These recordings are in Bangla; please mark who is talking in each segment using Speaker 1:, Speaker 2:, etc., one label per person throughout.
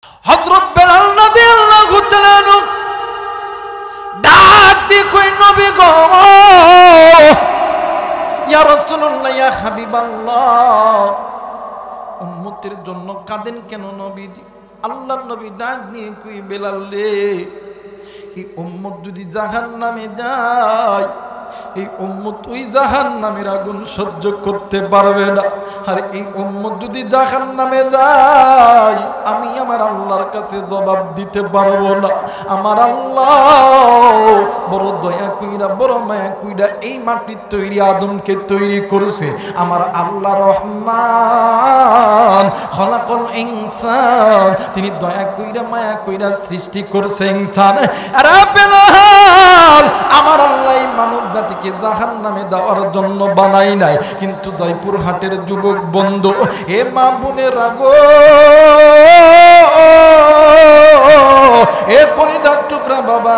Speaker 1: হযরত বেলাল রাদিয়াল্লাহু তাআলা আনহু ডাক দিয়ে কই, নবী গো, ইয়া রাসূলুল্লাহ, ইয়া হাবিবাল্লাহ, উম্মতের জন্য কাঁদেন কেন নবীজি? আল্লাহর নবী ডাক দিয়ে কই, বেলাল রে, এই উম্মত যদি জাহান্নামে যায়, এই উম্মত ওই জাহান্নামের আগুন সহ্য করতে পারবে না। আর এই উম্মত যদি জাহান্নামে যায়, আমি আমার আল্লাহর কাছে জবাব দিতে পারবো না। আমার আল্লাহ বড় দয়া কইরা, বড় মায়া কইরা এই মাটির তৈরি আদমকে তৈরি করছে। আমার আল্লাহ রহমান, খলাকল ইনসান, তিনি দয়া কইরা মায়া কইরা সৃষ্টি করছে ইনসান। আরে বেলাল, আমার আল্লাহ মানব জাতিকে জাহান্নামে দেওয়ার জন্য বানাই নাই। কিন্তু জয়পুর হাটের যুবক বন্ধু, এ মা বোনেরা গো, এ কলিজার টুকরা বাবা,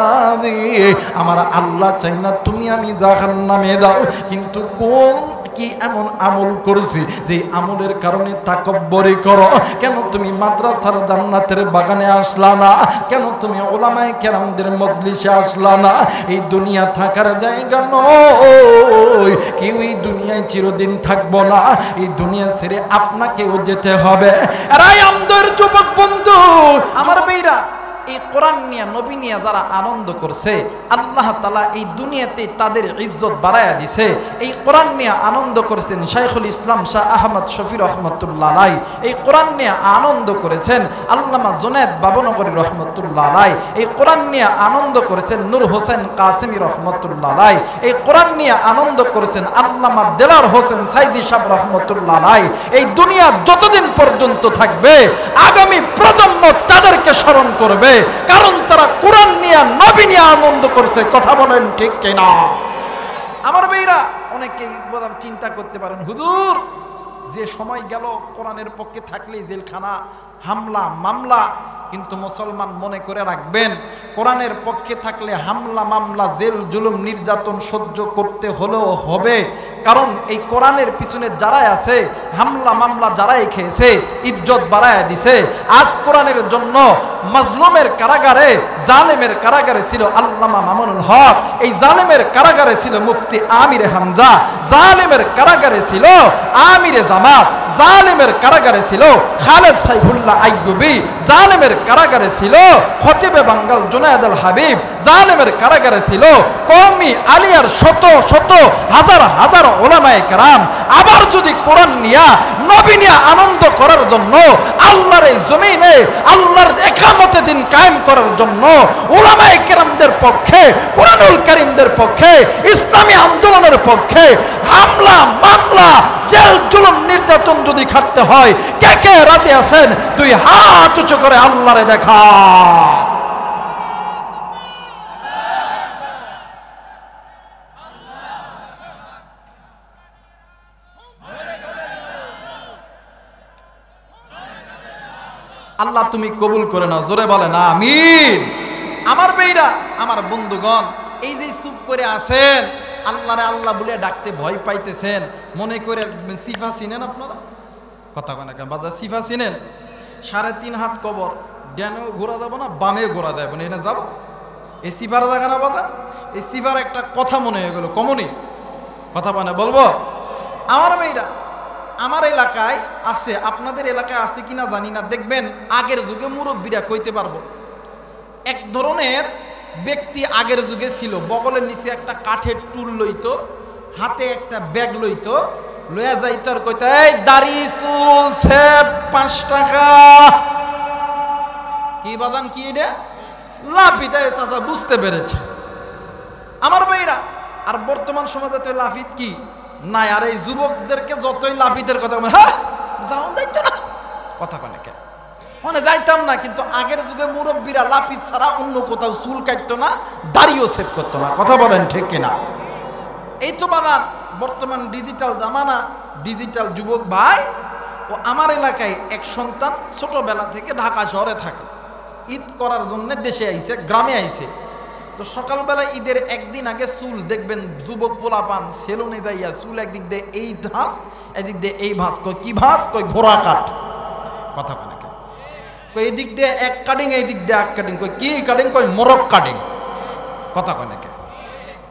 Speaker 1: আমার আল্লাহ চাই না তুমি আমি জাহান্নামে দাও, কিন্তু কোন কি এমন আমল করছি যে আমলের কারণে তাকব্বরি করো? কেন তুমি মাদ্রাসার জান্নাতের বাগানে আসলা না? কেন তুমি উলামায়ে কেরামদের মজলিসে আসলা না? এই দুনিয়া থাকার জায়গা নয়, কেউ এই দুনিয়ায় চিরদিন থাকবো না। এই দুনিয়া ছেড়ে আপনাকেও যেতে হবে। আরে আমাদের যুবক বন্ধু, আমার মেয়েরা, এই কোরআন নিয়ে, নবী নিয়ে যারা আনন্দ করছে, আল্লাহ তাআলা এই দুনিয়াতে তাদের ইজ্জত বাড়ায়া দিছে। এই কোরআন নিয়ে আনন্দ করেছেন শাইখুল ইসলাম শাহ আহমদ শফি রহমতুল্লাহ আলাই, এই কোরআন নিয়ে আনন্দ করেছেন আল্লামা জুনায়েদ বাবনগরী রহমতুল্লাহ আলাই, এই কোরআন নিয়ে আনন্দ করেছেন নূর হোসেন কাসেমি রহমতুল্লাহ আলাই, এই কোরআন নিয়ে আনন্দ করেছেন আল্লামা দেলার হোসেন সাইদি সাহেব রহমতুল্লাহ আলাই। এই দুনিয়া যতদিন পর্যন্ত থাকবে, আগামী প্রজন্ম তাদেরকে স্মরণ করবে, কারণ তারা কোরআন নিয়ে, নবী নিয়ে আনন্দ করছে। কথা বলেন ঠিক কিনা? আমার ভাইরা, অনেকে চিন্তা করতে পারেন, হুজুর যে সময় গেল কোরআনের পক্ষে থাকলেই জেলখানা, হামলা, মামলা। কিন্তু মুসলমান মনে করে রাখবেন, কোরআনের পক্ষে থাকলে হামলা, মামলা, জেল, জুলুম, নির্যাতন সহ্য করতে হলেও হবে। কারণ এই কোরআনের পিছনে যারাই আছে, হামলা, মামলা যারাই খেয়েছে, ইজ্জত বাড়ায় দিছে। আজ কোরআনের জন্য মাজলুমের কারাগারে, জালেমের কারাগারে ছিল আল্লামা মামুনুল হক, এই জালেমের কারাগারে ছিল মুফতি আমির হামজা, জালেমের কারাগারে ছিল আমিরে জামাত, জালেমের কারাগারে ছিল খালেদ সাইফুল্লাহ আইয়ুবী, জালেমের কারাগারে ছিল খতিবে বাঙ্গাল জুনায়েদ আল হাবিব, জালেমের কারাগারে ছিল কওমি আলিয়ার শত শত হাজার হাজার উলামায়ে কেরাম। আবার যদি কোরআন নিয়া, নবী নিয়া আনন্দ করার জন্য, আল্লাহর এই জমিনে আল্লাহর ইকামতে দিন কায়েম করার জন্য উলামায়ে কেরামদের পক্ষে, কোরআনুল কারীমদের পক্ষে, ইসলামী আন্দোলনের পক্ষে হামলা, মামলা, জেল, জুলুম, নির্যাতন যদি খাটতে হয়, কে কে রাজি আছেন? দুই হাত উঁচু করে আল্লাহরে দেখা। আল্লাহ তুমি কবুল করে নাও, জোরে বলেন আমিন। আমার ভাইরা, আমার বন্ধুগণ, এই যে চুপ করে আছেন, আল্লাহরে আল্লাহ বলে ডাকতে ভয় পাইতেছেন, মনে করে সিফা চিনেন আপনারা? কথা কয় না কেন বাজার? সিফা চিনেন? 3.5 হাত কবর, ডানেও ঘোরা যাবো না, বামেও ঘোরা যাবো না, এনে যাবো। এই সিফার জায়গা না বাজার? এই সিফার একটা কথা মনে হয়ে গেল, কমনি কথা মানে বলবো। আমার মেয়েরা, আমার এলাকায় আছে, আপনাদের এলাকায় আছে কিনা জানি না, দেখবেন আগের যুগে মুরব্বীরা কইতে পারবো, এক ধরনের ব্যক্তি আগের যুগে ছিল, বগলের নিচে একটা কাঠের টুল লইতো, হাতে একটা ব্যাগ লইতো, লইয়া যাইতো আর কইতো, এই দাড়ি চুল ছেপ 5 টাকা। কি বাদান, কি এটা? লাফিত। চাচা বুঝতে পেরেছে আমার ভাইরা। আর বর্তমান সমাজে তো লাফিত কি নাই। আর এই যুবকদেরকে যতই লাফিতের কথা, হ্যাঁ যাওয়া যাইতো না, কথা কনে কেন মানে যাইতাম না। কিন্তু আগের যুগে মুরব্বীরা লাফিত ছাড়া অন্য কোথাও চুল কাটতো না, দাড়িও সেভ করতো না। কথা বলেন ঠিক কিনা? এই তো বানান বর্তমান ডিজিটাল জামানা, ডিজিটাল যুবক ভাই। ও আমার এলাকায় এক সন্তান ছোটবেলা থেকে ঢাকা শহরে থাকে, ঈদ করার জন্য দেশে আইছে, গ্রামে আইছে। তো সকালবেলা ঈদের একদিন আগে চুল দেখবেন যুবক পোলাপান সেলুনে যাইয়া চুল একদিক দিয়ে এই ভাঁজ, এদিক দিয়ে এই ভাঁজ। কয় কি ভাঁজ? কয় ঘোড়া কাট। কথা বলে কেন? কই এই দিক দিয়ে এক কাটিং, এই দিক দিয়ে এক কাটিং। কই কি কাটিং? কই মোরগ কাটিং। কথা কয় নাকি?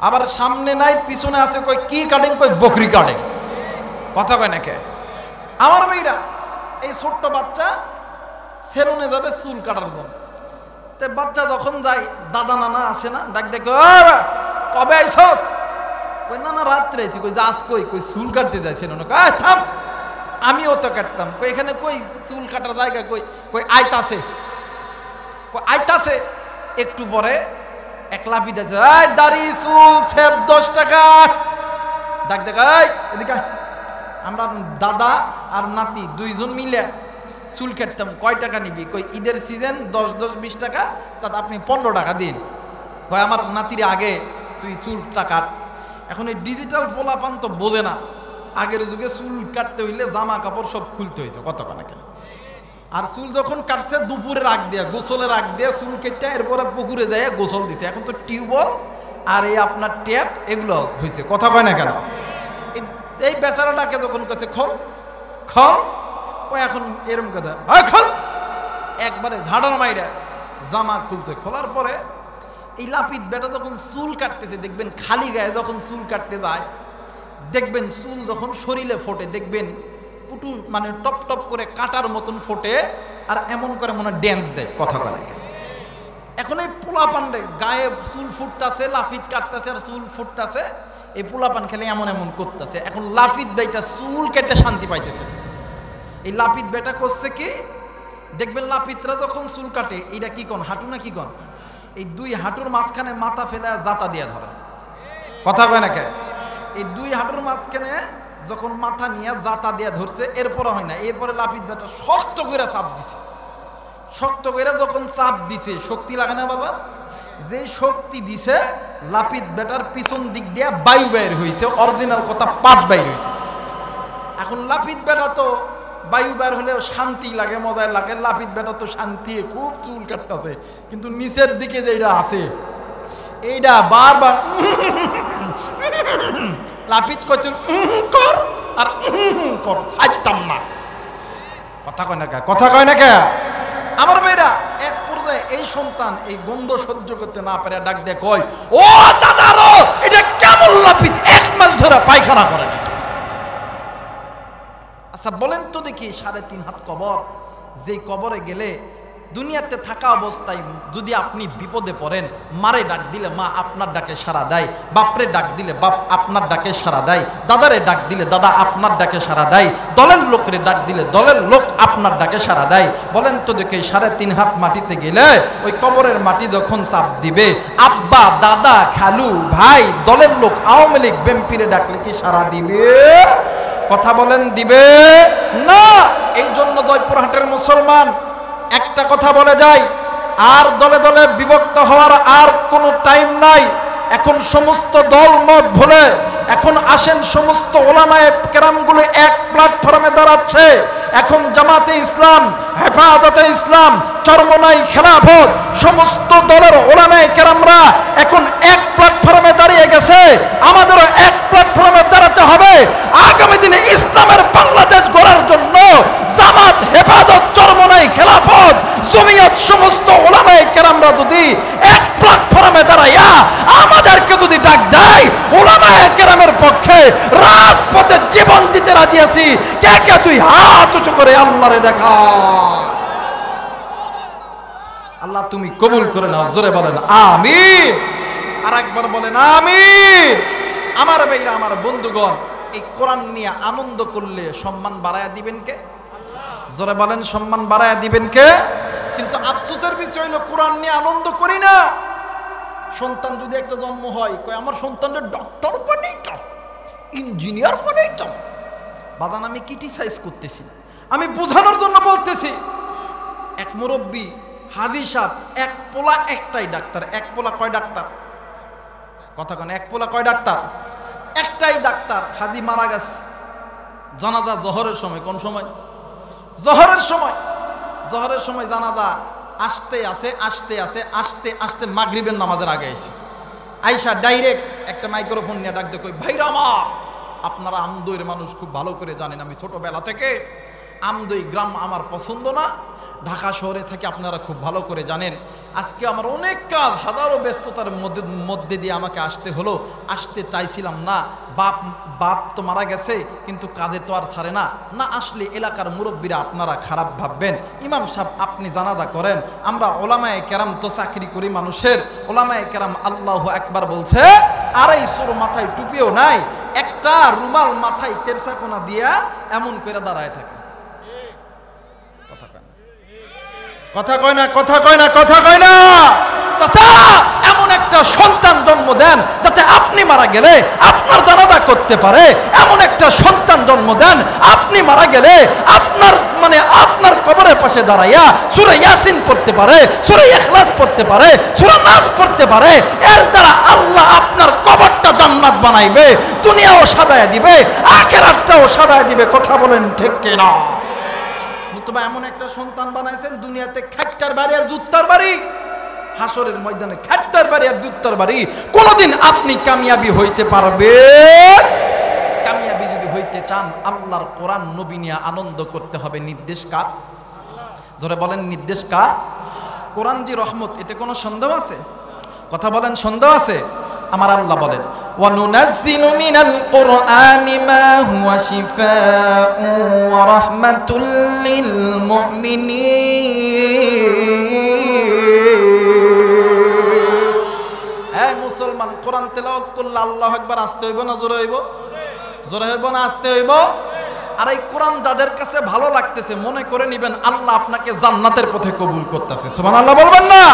Speaker 1: আবার সামনে নাই পিছনে আছে, কই কি কাটিং? কই বকরি কাটিং। কথা কয় নাকি? আমার মেয়েরা এই ছোট্ট বাচ্চা সেলুনে যাবে চুল কাটার জন্য। তে বাচ্চা যখন যায়, দাদা নানা আছে না, ডাক দেখো কবে আইসস? কই না না রাত্রে আইছি। কই যাস কই? কই চুল কাটতে যাই সেলুনে। কই থাম, আমিও তো কাটতাম। কই এখানে কই চুল কাটার জায়গা? কই কই আইতাছে। কই আইতাছে। একটু পরে এক লাফি দিয়েছে, এই দাড়ি চুল সেব 10 টাকা। ডাক দেখ এদিকে। আমরা দাদা আর নাতি দুইজন মিলে চুল কাটতাম। কয় টাকা নিবি? কই ঈদের সিজন 10-20 টাকা, তাতে আপনি 15 টাকা দিন। কয় আমার নাতির আগে তুই চুলটা কাট। এখন এই ডিজিটাল পোলাপান তো বোঝে না, আগের যুগে চুল কাটতে হইলে জামা কাপড় সব খুলতে হয়েছে। কত কানাকে। আর চুল যখন কাটছে দুপুরের আগ দিয়া, গোসলের আগ দিয়া চুল কেটে এরপরে পুকুরে যায় গোসল দিছে। এখন তো টিউবওয়েল আর এই আপনার ট্যাপ এগুলো হয়েছে। কথা কয় না কেন? এই বেচারাটাকে যখন কাছে খল খল, ও এখন এরম কথা খল, একবারে ঝাড়ার মাইরা জামা খুলছে। খোলার পরে এই লাপিত বেটা যখন চুল কাটতেছে, দেখবেন খালি গায়ে যখন চুল কাটতে যায়, দেখবেন চুল যখন শরীরে ফোটে, দেখবেন পুটু মানে টপ টপ করে কাটার মতন ফোটে, আর এমন করে মনে ড্যান্স দেয়। কথা বলে। এখন এই পোলাপান্ডে গায়ে চুল ফুটতেছে, লাফিত কাটতেছে আর চুল ফুটতেছে, এই পোলাপান খেলে এমন এমন করতেছে। এখন লাফিত বেটা চুল কেটে শান্তি পাইতেছে। এই লাপিত বেটা করছে কি, দেখবেন লাপিতরা যখন চুল কাটে, এইটা কি কন হাঁটু না কি কন, এই দুই হাঁটুর মাঝখানে মাথা ফেলে জাতা দিয়ে ধরে। কথা কয় না কে? এই দুই হাঁটুর মাঝখানে যখন মাথা নিয়ে জাতা দিয়ে ধরছে, এরপরে হয় না, এরপরে লাপিত বেটা শক্ত করে চাপ দিছে। শক্ত করে যখন চাপ দিছে, শক্তি লাগে না বাবা? যে শক্তি দিছে, লাপিত বেটার পিছন দিক দিয়ে বায়ু বাইর হয়েছে। অরিজিনাল কথা, পাট বাইর হয়েছে। এখন লাপিত বেটা তো বায়ু বের হলেও শান্তি লাগে, মজায় লাগে। লাপিত বেটা তো শান্তি, খুব চুল কাটতেছে, কিন্তু নিচের দিকে যেটা আছে এইটা বারবার লাপিত করতে কর আর কর, ছাড়তাম না। কথা কয় না কে? কথা কয় না কে? আমার মেয়েরা এক পর্যায়ে এই সন্তান এই গন্ধ সহ্য করতে না পারে ডাক দিয়ে কয়, ও দাদারো, এটা কেমন লাপিত 1 মাস ধরে পায়খানা করে না। আচ্ছা বলেন তো দেখি, 3.5 হাত কবর, যেই কবরে গেলে দুনিয়াতে থাকা অবস্থায় যদি আপনি বিপদে পড়েন, মারে ডাক দিলে মা আপনার ডাকে সাড়া দেয়, বাপরে ডাক দিলে বাপ আপনার ডাকে সাড়া দেয়, দাদারে ডাক দিলে দাদা আপনার ডাকে সাড়া দেয়, দলের লোকরে ডাক দিলে দলের লোক আপনার ডাকে সাড়া দেয়। বলেন তো দেখি, 3.5 হাত মাটিতে গেলে ওই কবরের মাটি যখন চাপ দিবে, আব্বা দাদা খালু ভাই দলের লোক আওয়ামী লীগ বিএনপিরে ডাকলে কি সাড়া দিবে? কথা বলেন, দিবে না। এই জন্য জয়পুরহাটের মুসলমান একটা কথা বলে যায়, আর দলে দলে বিভক্ত হওয়ার আর কোনো টাইম নাই। এখন সমস্ত দল মত ভুলে এখন আসেন, সমস্ত ওলামায়ে কেরামগুলো এক প্ল্যাটফর্মে দাঁড়াচ্ছে। এখন জামাতে ইসলাম, হেফাজতে ইসলাম, চরমনাই খেলাফত, সমস্ত দলের ওলামায়ে কেরামরা এখন এক প্ল্যাটফর্মে দাঁড়িয়ে গেছে। আমাদেরও এক প্ল্যাটফর্মে দাঁড়াতে হবে। আগামী দিনে ইসলামের বাংলাদেশ গড়ার জন্য জামাত, হেফাজত, চরমনাই খেলাফত, জমিয়ত, সমস্ত ওলামায়ে কেরামরা যদি এক প্ল্যাটফর্মে দাঁড়াইয়া আমাদেরকে যদি ডাক দেয়, ওলামায়ে কেরামের পক্ষে রাজপথে জীবন দিতে রাজি আছি। কে কে তুই হাত উঁচু করে আল্লাহরে দেখা। আল্লাহ তুমি কবুল করে নাও, জোরে বলেন আমিন। আর একবার বলেন আমিন। আমার ভাইরা, আমার বন্ধুগণ, এই কোরআন নিয়ে আনন্দ করলে সম্মান বাড়ায়া দিবেন কে? জোরে বলেন, সম্মান বাড়ায়া দিবেন কে? কিন্তু আফসোসের বিষয় হলো কোরআন নিয়ে আনন্দ করি না। সন্তান যদি একটা জন্ম হয়, কয় আমার সন্তানটা ডক্টর বানাইতাম, ইঞ্জিনিয়ার বানাইতাম। বাদান আমি ক্রিটিসাইজ করতেছি, আমি বোঝানোর জন্য বলতেছি। এক মুরব্বী হাজি সাহেব, এক পোলা একটাই ডাক্তার। এক পোলা কয় ডাক্তার? কথা কেন? এক পোলা কয় ডাক্তার? একটাই ডাক্তার। হাজি মারা গেছে, জানাজা জহরের সময়। কোন সময়? জহরের সময়। জহরের সময় জানাজা আসতে আসে আসতে আসে আসতে আসতে মাগরিবের নামাজের আগে আইছে। আইসা ডাইরেক্ট একটা মাইক্রোফোন নিয়ে ডাক দিয়ে কই, ভাইরা আমার, আপনারা আমদইয়ের মানুষ খুব ভালো করে জানেন, আমি ছোটবেলা থেকে আমদই গ্রাম আমার পছন্দ না, ঢাকা শহরে থেকে আপনারা খুব ভালো করে জানেন। আজকে আমার অনেক কাজ, হাজারো ব্যস্ততার মধ্যে দিয়ে আমাকে আসতে হলো। আসতে চাইছিলাম না, বাপ তো মারা গেছে, কিন্তু কাজে তো আর ছাড়ে না। না আসলে এলাকার মুরব্বীরা আপনারা খারাপ ভাববেন। ইমাম সাহেব আপনি জানাজা করেন, আমরা ওলামায়ে কেরাম তো চাকরি করি মানুষের। ওলামায়ে কেরাম আল্লাহু আকবার বলছে, আড়াই সুর মাথায় টুপিও নাই, একটা রুমাল মাথায় তেরসাকোনা দিয়া এমন করে দাঁড়ায় থাকে। কথা কয় না, কথা কয় না, কথা কয় না। চাচা এমন একটা সন্তান জন্ম দেন যাতে আপনি মারা গেলে আপনার জানাজা করতে পারে, এমন একটা সন্তান জন্ম দেন আপনি মারা গেলে আপনার কবরের পাশে দাঁড়াইয়া সূরা ইয়াসিন পড়তে পারে, সূরা ইখলাস পড়তে পারে, সূরা নাস পড়তে পারে। এর দ্বারা আল্লাহ আপনার কবরটা জান্নাত বানাইবে, দুনিয়াও সাজায় দিবে, আখিরাতটাও সাজায় দিবে। কথা বলেন ঠিক কিনা? মুতবা এমন একটা সন্তান বানাইছেন, দুনিয়াতে খাট্টার বাড়ি আর জুত্তার বাড়ি, হাসরের ময়দানে খাট্টার বাড়ি আর জুত্তার বাড়ি। কোনদিন আপনি কামিয়াবি হইতে পারবেন? কামিয়াবি যদি হইতে চান, আল্লাহর কোরআন নবী নিয়ে আনন্দ করতে হবে। নির্দেশ কার? জোরে বলেন, নির্দেশ কার? কোরআন জি রহমত, এতে কোনো সন্দেহ আছে? কথা বলেন, সন্দেহ আছে? আমার আল্লাহ বলেন, ওয়ানুনাজ্জিলু মিনাল কুরআনি মা হুয়া শিফাউ ওয়া রাহমাতুল লিল মুমিনিন। এই মুসলমান, কোরআন তেলাওয়াত করলে আল্লাহু আকবার আসতে হইব না জোরে হইব? জোরে হইব না আসতে হইব? আর এই কোরআন যাদের কাছে ভালো লাগতেছে মনে করে নিবেন আল্লাহ আপনাকে জান্নাতের পথে কবুল করতেছে। সুবহানাল্লাহ বলবেন না?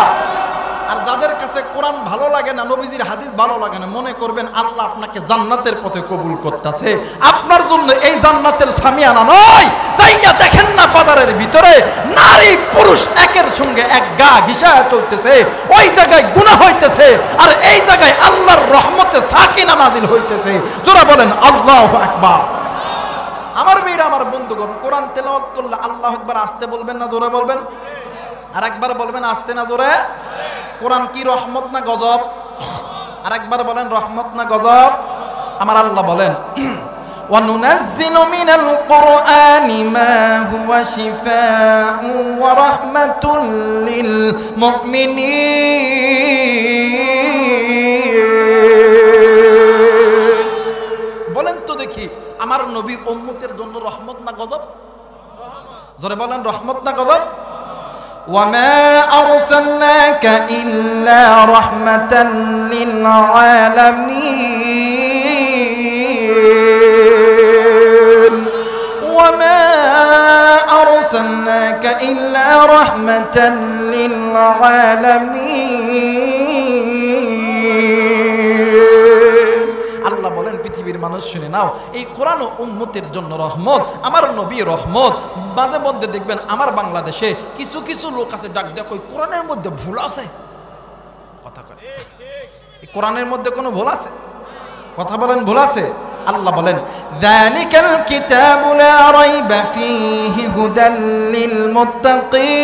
Speaker 1: আর যাদের কাছে কোরআন ভালো লাগে না, নবীজির হাদিস ভালো লাগে না, মনে করবেন আল্লাহ আপনাকে জান্নাতের পথে কবুল করতেছে। আপনার জন্য এই জান্নাতের সামিয়ানা নয়। যাইয়া দেখেন না বাজারের ভিতরে নারী পুরুষ একের সঙ্গে এক গা ঘিসায়া চলতেছে, ওই জায়গায় গুনাহ হইতেছে, আর এই জায়গায় আল্লাহর রহমতে সাকিনা নাজিল হইতেছে। জোরে বলেন আল্লাহু আকবার। আমার মেয়েরা, আমার বন্ধুগণ, কোরআন তেলাওয়াত করলে আল্লাহু আকবার আসতে বলবেন না জোরে বলবেন? আর একবার বলবেন আসতে না জোরে? কোরআন কি রহমত না গজব? আর একবার বলেন রহমত না গজব? আমার আল্লাহ বলেন, ওয়ানুনাজ্জিলু মিনাল কুরআনি মা হুয়া শিফাউ ওয়া রাহমাতুল লিল মুমিনিন। বলেন তো দেখি, আমার নবী উম্মতের জন্য রহমত না গজব? জোরে বলেন, রহমত না গজব? وما أرسلناك إلا رحمة للعالمين وما أرسلناك إلا رحمة للعالمين। আল্লাহ বলেন, পৃথিবীর মানুষ শুনে নাও, এই কোরআন ও উম্মতের জন্য রহমত, আমার নবী রহমত। মাঝে মধ্যে দেখবেন আমার বাংলাদেশে কিছু কিছু লোক আছে ডাক দেখ, ওই কোরআনের মধ্যে ভুল আছে। কথা কয়, এই কোরআনের মধ্যে কোনো ভুল আছে? কথা বলেন, ভুল আছে? আল্লাহ বলেন, যালিকাল কিতাবু লা রাইবা ফীহি হুদাল লিল মুত্তাকিন।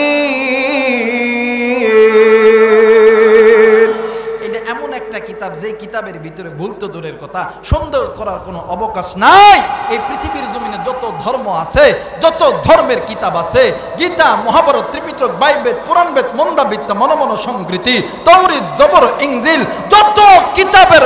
Speaker 1: এটা এমন একটা কিতাব, যে কিতাবের ভিতরে ভুল তো দূরের কথা, সন্দেহ করার কোনো অবকাশ নাই। এই পৃথিবীর জমিনে যত ধর্ম আছে, যত ধর্মের কিতাব আছে, গীতা, মহাভারত, ত্রিপিটক, বাইবেল, পুরাণবেদ, মন্দাবিদ্যা, মনমন সংস্কৃতি, তৌরিত, জবর, ইনজিল, যত কিতাবের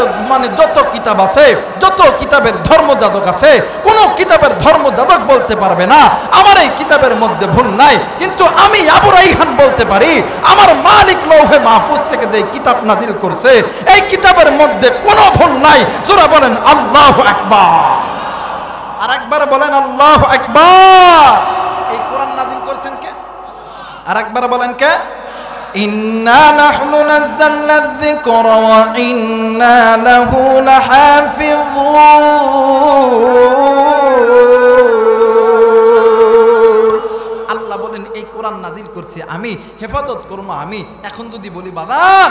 Speaker 1: যত কিতাব আছে, যত কিতাবের ধর্মযাজক আছে, কোন কিতাবের ধর্মযাজক বলতে পারবে না আমার এই কিতাবের মধ্যে ভুল নাই। কিন্তু আমি আবু রাইহান বলতে পারি, আমার মালিক লৌহে মাহফুজ থেকে যে কিতাব নাজিল করছে, এই কিতাবের মধ্যে কোনো ভুল নাই। জোরে বলেন আল্লাহু আকবার। আর একবার বলেন আল্লাহু আকবার। এই কোরআন নাজিল করেছেন কে? আর একবার বলেন কে? ইন্না নাহনু নাযালনা যিকরা ওয়া ইন্না লাহু লাহাফিযুন। আল্লাহ বলেন, এই কোরআন নাজিল করছি আমি, হেফাজত করবো আমি। এখন যদি বলি বাদান,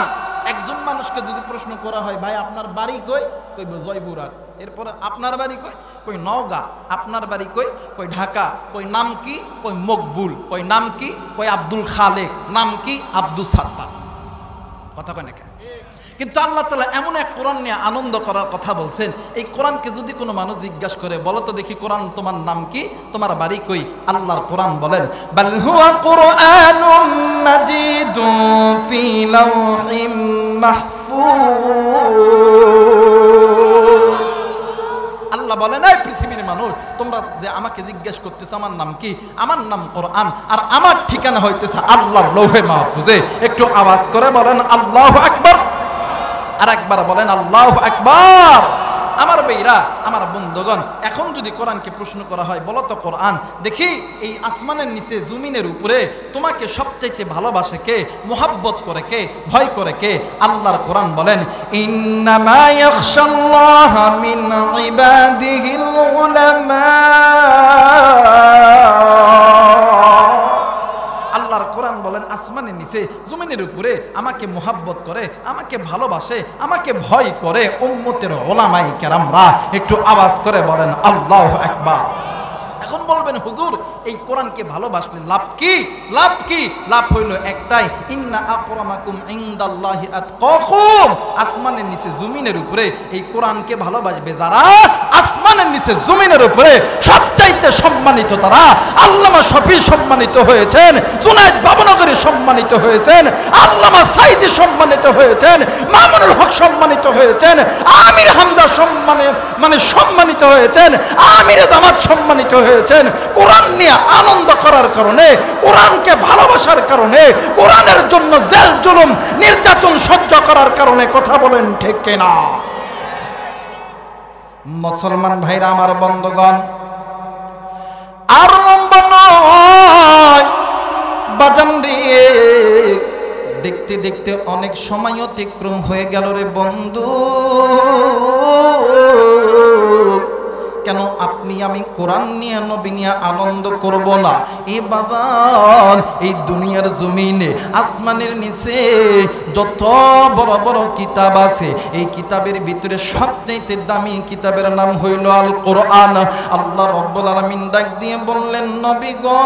Speaker 1: একজন মানুষকে যদি প্রশ্ন করা হয়, ভাই আপনার বাড়ি কই? কই জয়পুরহাট। এরপরে আপনার বাড়ি কই? কই নওগাঁ। আপনার বাড়ি কই? কই ঢাকা। কই নাম কি? কই মকবুল। কই নাম কি? কই আব্দুল খালেক। নাম কি? আব্দুল সাত্তার। কথা কয় না কেন? কিন্তু আল্লাহ তাআলা এমন এক কোরআন নিয়ে আনন্দ করার কথা বলছেন, এই কোরআনকে যদি কোনো মানুষ জিজ্ঞাসা করে, বলো তো দেখি কোরআন তোমার নাম কি, তোমার বাড়ি কই, আল্লাহর কোরআন বলেন বাল হুয়া কুরআনুম মাজিদুন ফি লাওহিম মাহফুজ। আল্লাহ বলেন, এই পৃথিবীর মানুষ, তোমরা যে আমাকে জিজ্ঞেস করতেছো আমার নাম কি, আমার নাম কোরআন, আর আমার ঠিকানা হইতেছে আল্লাহর লৌহে মাহফুজে। একটু আওয়াজ করে বলেন আল্লাহু আকবার, আর একবার বলেন আল্লাহু আকবার। আমার ভাইরা, আমার বন্ধুগণ, এখন যদি কোরআনকে প্রশ্ন করা হয়, বলো তো কোরআন দেখি এই আসমানের নিচে জমিনের উপরে তোমাকে সবচাইতে ভালোবাসে কে, মোহাব্বত করে কে, ভয় করে কে? আল্লাহর কোরআন বলেন ইন্নামা ইয়াখশাল্লাহা মিন ইবাদিহিল উলামা। আল্লাহর কোরআন বলেন আসমানের নিচে জমিনের উপরে আমাকে মোহাব্বত করে, আমাকে ভালোবাসে, আমাকে ভয় করে উম্মতের ওলামায়ে কেরামরা। একটু আওয়াজ করে বলেন আল্লাহু আকবার। এখন বলবেন হুজুর এই কোরআনকে ভালোবাসলে লাভ কি? লাভ কি? লাভ হইল একটাই, ইন্না আকরামাকুম ইনদাল্লাহি আতকাকুম। আসমানের নিচে জমিনের উপরে এই কোরআনকে ভালোবাসবে যারা, আসমানের নিচে জমিনের উপরে সবচাইতে সম্মানিত তারা। আল্লামা শফি সম্মানিত হয়েছেন, জুনায়েদ বাবনগরী সম্মানিত হয়েছেন, আল্লামা সাইদি সম্মানিত হয়েছেন, মামুনুল হক সম্মানিত হয়েছেন, আমির হামজা সম্মানিত হয়েছেন, আমির জামাত সম্মানিত হয়েছেন। কোরআন নিয়ে আনন্দ করার কারণে, কোরআনকে ভালোবাসার কারণে, কোরআনের জন্য জেল জুলুম নির্যাতন সহ্য করার কারণে। কথা বলেন ঠিক কিনা? মুসলমান ভাইরা আমার বন্ধুগণ, আর লম্বা নয় বাজান রে, দেখতে দেখতে অনেক সময় অতিক্রম হয়ে গেল রে বন্ধু। কেন আপনি আমি কোরআন নিয়ে, নবী নিয়ে আনন্দ করব না? এই বাবান, এই দুনিয়ার জমিনে আসমানের নিচে যত বড় বড় কিতাব আছে, এই কিতাবের ভিতরে সবচেয়ে দামি কিতাবের নাম হইল আল কোরআন। আল্লাহ রাব্বুল আলামিন ডাক দিয়ে বললেন, নবী গো,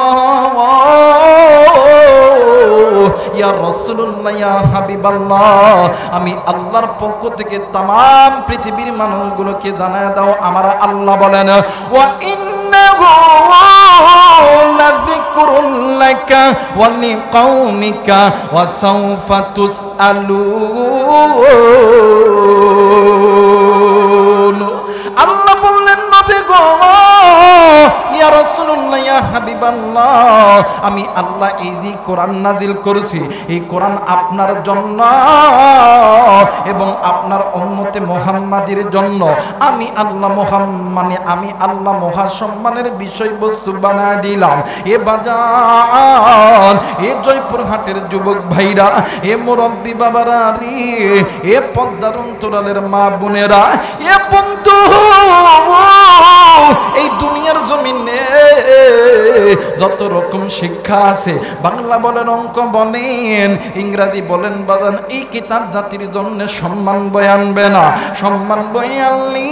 Speaker 1: ইয়া রাসূলুল্লাহ, ইয়া হাবিবাল্লাহ, আমি আল্লাহর পক্ষ থেকে तमाम পৃথিবীর মানুষগুলোকে জানায় দাও আমার আল্লাহ বলেন, ওয়া ইন্নাহু লাযিকরুন লাকা ওয়া লিকাওমিকা ওয়া সাওফা তুসআলুন। আল্লাহ বললেন, নবী গো, ইয়া রাসূলুল্লাহ, ইয়া হাবিবাল্লাহ, আমি আল্লাহ এই যে কোরআন নাজিল করেছি, এই কোরআন আপনার জন্য এবং আপনার উম্মতে মুহাম্মাদের জন্য আমি আল্লাহ আমি আল্লাহ মহাসম্মানের বিষয়বস্তু বানায় দিলাম। এ বাজান, এ জয়পুরহাটের যুবক ভাইরা, এ মুরব্বী বাবারা রে, এ পদ্মার অন্তরালের মা বোনেরা, এ বন্ধু, এই দুনিয়ার জমিনে যত রকম শিক্ষা আছে, বাংলা বলেন, অঙ্ক বলেন, ইংরাজি বলেন, বাজান এই কিতাব জাতির জন্য সম্মান বয়ে আনবে না। সম্মান বয়ে আনলি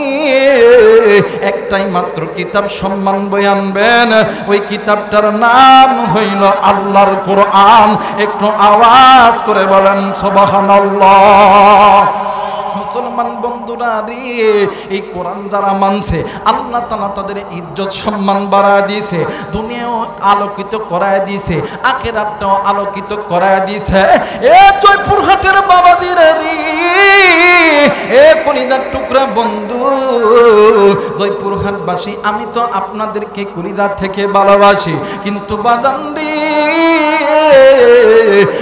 Speaker 1: একটাই মাত্র কিতাব সম্মান বয়ে আনবেন, ওই কিতাবটার নাম হইল আল্লাহর কোরআন। একটু আওয়াজ করে বলেন সুবহানাল্লাহ। মুসলমান বন্ধুরা রে, এই কোরআন যারা মানছে, আল্লাহ তাআলা তাদের ইজ্জত সম্মান বাড়ায় দিয়েছে, দুনিয়াও আলোকিত করায় দিয়েছে, আখিরাতটাও আলোকিত করায় দিয়েছে। এ জয়পুরহাটের বাবাদের রে, এ কলিজার টুকরা বন্ধু, জয়পুরহাটবাসী, আমি তো আপনাদেরকে কলিজা থেকে ভালোবাসি, কিন্তু বাজান রে,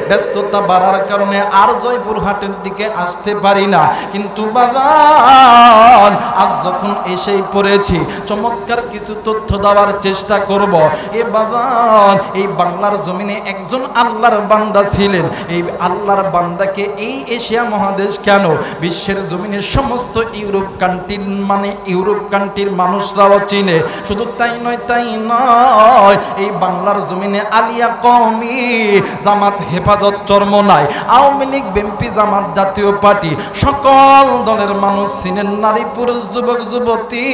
Speaker 1: ব্যস্ততা বাড়ার কারণে আর জয়পুরহাটের দিকে আসতে পারি না। কিন্তু বাজান, আজ যখন এসেই পড়েছি, চমৎকার কিছু তথ্য দেওয়ার চেষ্টা করব। এ বাজান, এই বাংলার জমিনে একজন আল্লাহর বান্দা ছিলেন। এই আল্লাহর বান্দাকে এই এশিয়া মহাদেশ কেন, বিশ্বের জমিনে সমস্ত ইউরোপ কান্ট্রি, ইউরোপ কান্ট্রির মানুষরাও চিনে। শুধু তাই নয়, এই বাংলার জমিনে আলিয়া কওমি, জামাত, হেফাজত, চরমনাই, আওয়ামী লীগ, বিএনপি, জামাত, জাতীয় পার্টি, সকল দলের মানুষ চিনেন। নারী, পুরুষ, যুবক, যুবতী,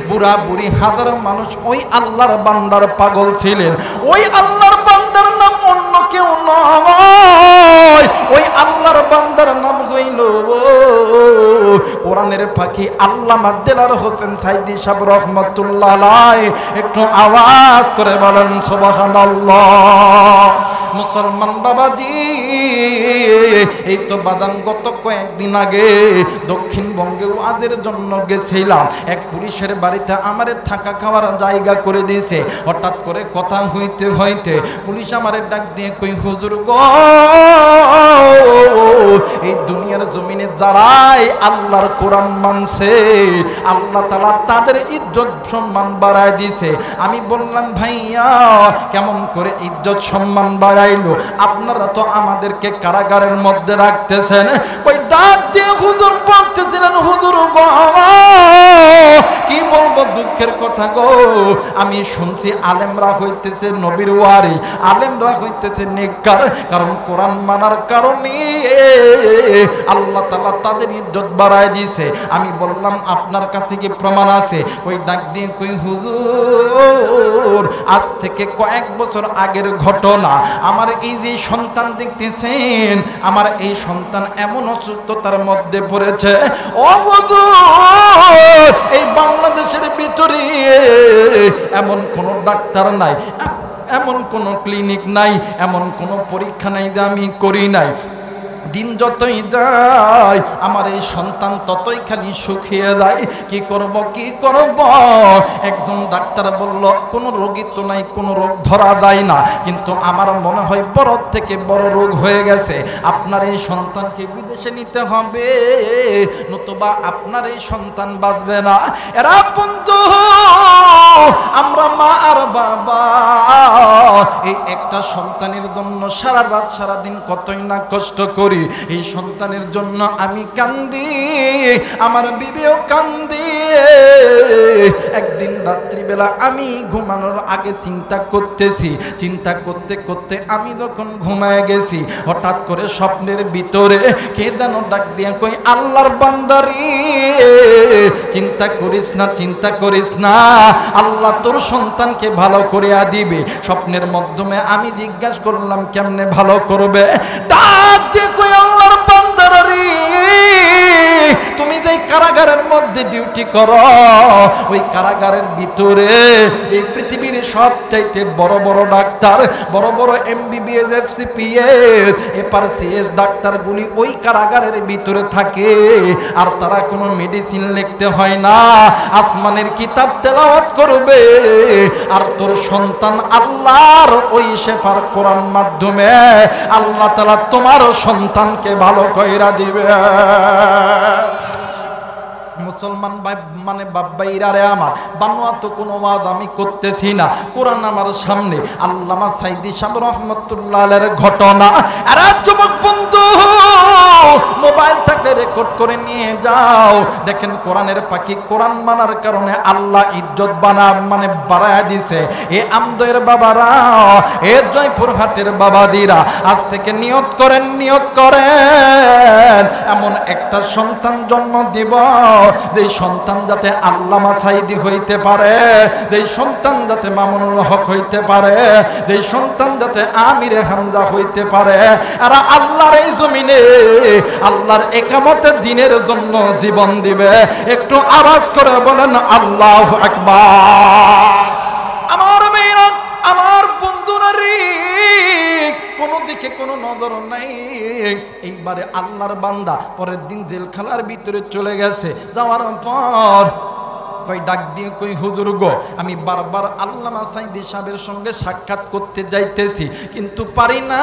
Speaker 1: বুড়া বুড়ি, হাজার মানুষ ওই আল্লাহর বান্দার পাগল ছিলেন। ওই আল্লাহর বান্দার নাম অন্য কেউ নয়, ওই আল্লাহর বান্দার নাম হইল কোরআনের পাখি আল্লামা দেলার হোসেন সাইদি সাহেব রহমাতুল্লাহ আলাইহি একটু আওয়াজ করে বলেন সুবহানাল্লাহ। মুসলমান বাবাজি, এই তো বাদান গত কয়েকদিন আগে দক্ষিণবঙ্গে ওয়াজের জন্য গেছিলাম। এক পুলিশের বাড়িতে আমারে থাকা খাওয়ার জায়গা করে দিয়েছে। হঠাৎ করে কথা হইতে হইতে পুলিশ আমারে ডাক দিয়ে কই, হুজুর গো, এই দুনিয়ার জমিনে যারাই আল্লাহর কোরআন মানছে আল্লাহ তাআলা তাদের ইজ্জত সম্মান বাড়ায় দিয়েছে। আমি বললাম, ভাইয়া কেমন করে ইজ্জত সম্মান বাড়াইলো? আপনারা তো আমাদেরকে কারাগারের মধ্যে রাখতেছেন। কই ডাক দিয়ে হুজুর বলতেছিলেন, হুজুর গো, কি বলবো দুঃখের কথা গো, আমি শুনছি আলেমরা হইতেছে নবীর ওয়ারি, আলেমরা হইতেছে নেককার, কারণ কোরআন মানার কারণে আল্লাহ তাআলা তাদের ইজ্জত বাড়ায় দিয়েছে। আমি বললাম, আপনার কাছে কি প্রমাণ আছে? ওই ডাক দিয়ে কই, হুজুর আজ থেকে কয়েক বছর আগের ঘটনা। আমার এই যে সন্তান দেখতেছেন, আমার এই সন্তান এমন অসুস্থতার মধ্যে পড়েছে, ও হুজুর এই বাংলাদেশের ভিতরে এমন কোন ডাক্তার নাই, এমন কোন ক্লিনিক নাই, এমন কোন পরীক্ষা নাই যে আমি করি নাই। দিন যতই যায় আমার এই সন্তান ততই খালি শুকিয়ে যায়। কি করব কি করব? একজন ডাক্তার বলল, কোনো রোগী তো নাই, কোনো রোগ ধরা দেয় না, কিন্তু আমার মনে হয় বড় থেকে বড় রোগ হয়ে গেছে। আপনার এই সন্তানকে বিদেশে নিতে হবে, নতুবা আপনার এই সন্তান বাঁচবে না। এরা বন্ধু, আমরা মা আর বাবা এই একটা সন্তানের জন্য সারা রাত সারা দিন কতই না কষ্ট করি। এই সন্তানের জন্য আমি কান্দি, আমার বিবিও কান্দি। একদিন রাত্রিবেলা আমি ঘুমানোর আগে চিন্তা করতেছি, চিন্তা করতে করতে আমি যখন ঘুমায় গেছি, হঠাৎ করে স্বপ্নের ভিতরে কে যেন ডাক দিয়ে কই, আল্লাহর বান্দারি চিন্তা করিস না, চিন্তা করিস না, আল্লাহ তোর সন্তানকে ভালো করিয়া দিবে। স্বপ্নের মাধ্যমে আমি জিজ্ঞাসা করলাম, কেমনে ভালো করবে? ডাক দিয়ে কই, আল্লাহর বান্দারি তুমি যে কারাগারের মধ্যে ডিউটি করো, ওই কারাগারের ভিতরে এই পৃথিবীর সবচাইতে বড় বড় ডাক্তার, বড় বড় MBBS FCPS FRCS ডাক্তারগুলি ওই কারাগারের ভিতরে থাকে, আর তারা কোনো মেডিসিন লিখতে হয় না, আসমানের কিতাব তেলাওয়াত করবে, আর তোর সন্তান আল্লাহর ওই শেফার কোরআন মাধ্যমে আল্লাহ তাআলা তোমার সন্তানকে ভালো কইরা দিবে। মুসলমান ভাই মানে বাব্বাইরা রে আমার, বানোয়া তো কোনো ওয়াজ আমি করতেছি না, কোরআন আমার সামনে। আল্লামা সাইদি সাহেব রহমাতুল্লাহ আলাইহির ঘটনা। আর যুবক বন্ধু, মোবাইল থাকলে রেকর্ড করে নিয়ে যাও, দেখেন কোরআনের পাখি কোরআন মানার কারণে আল্লাহ ইজ্জত মানে বাড়ায় দিছে। এ আমদয়ের বাবারা, এ জয়পুরহাটের বাবাদিরা, আজ থেকে নিয়ত করেন, নিয়ত করেন এমন একটা সন্তান জন্ম দিব যে সন্তান যাতে আল্লামা সাইদি হইতে পারে, যে সন্তান যাতে মামুনুল হক হইতে পারে, যে সন্তান যাতে আমিরে হামজা হইতে পারে। আর আল্লাহর এই জমিনে আল্লাহর ইকামতের দিনের জন্য জীবন দিবে। একটু আওয়াজ করে বলেন আল্লাহু আকবার। আমার মেয়েরা, আমার বন্ধুরা রে, কোনো দিকে কোনো নজর নাই। এইবারে আল্লাহর বান্দা পরের দিন জেলখানার ভিতরে চলে গেছে। যাওয়ার পর কই ডাক দিয়ে কই, হুজুর গো, আমি বারবার আল্লামা সাইদি সাহেবের সঙ্গে সাক্ষাৎ করতে যাইতেছি, কিন্তু পারি না।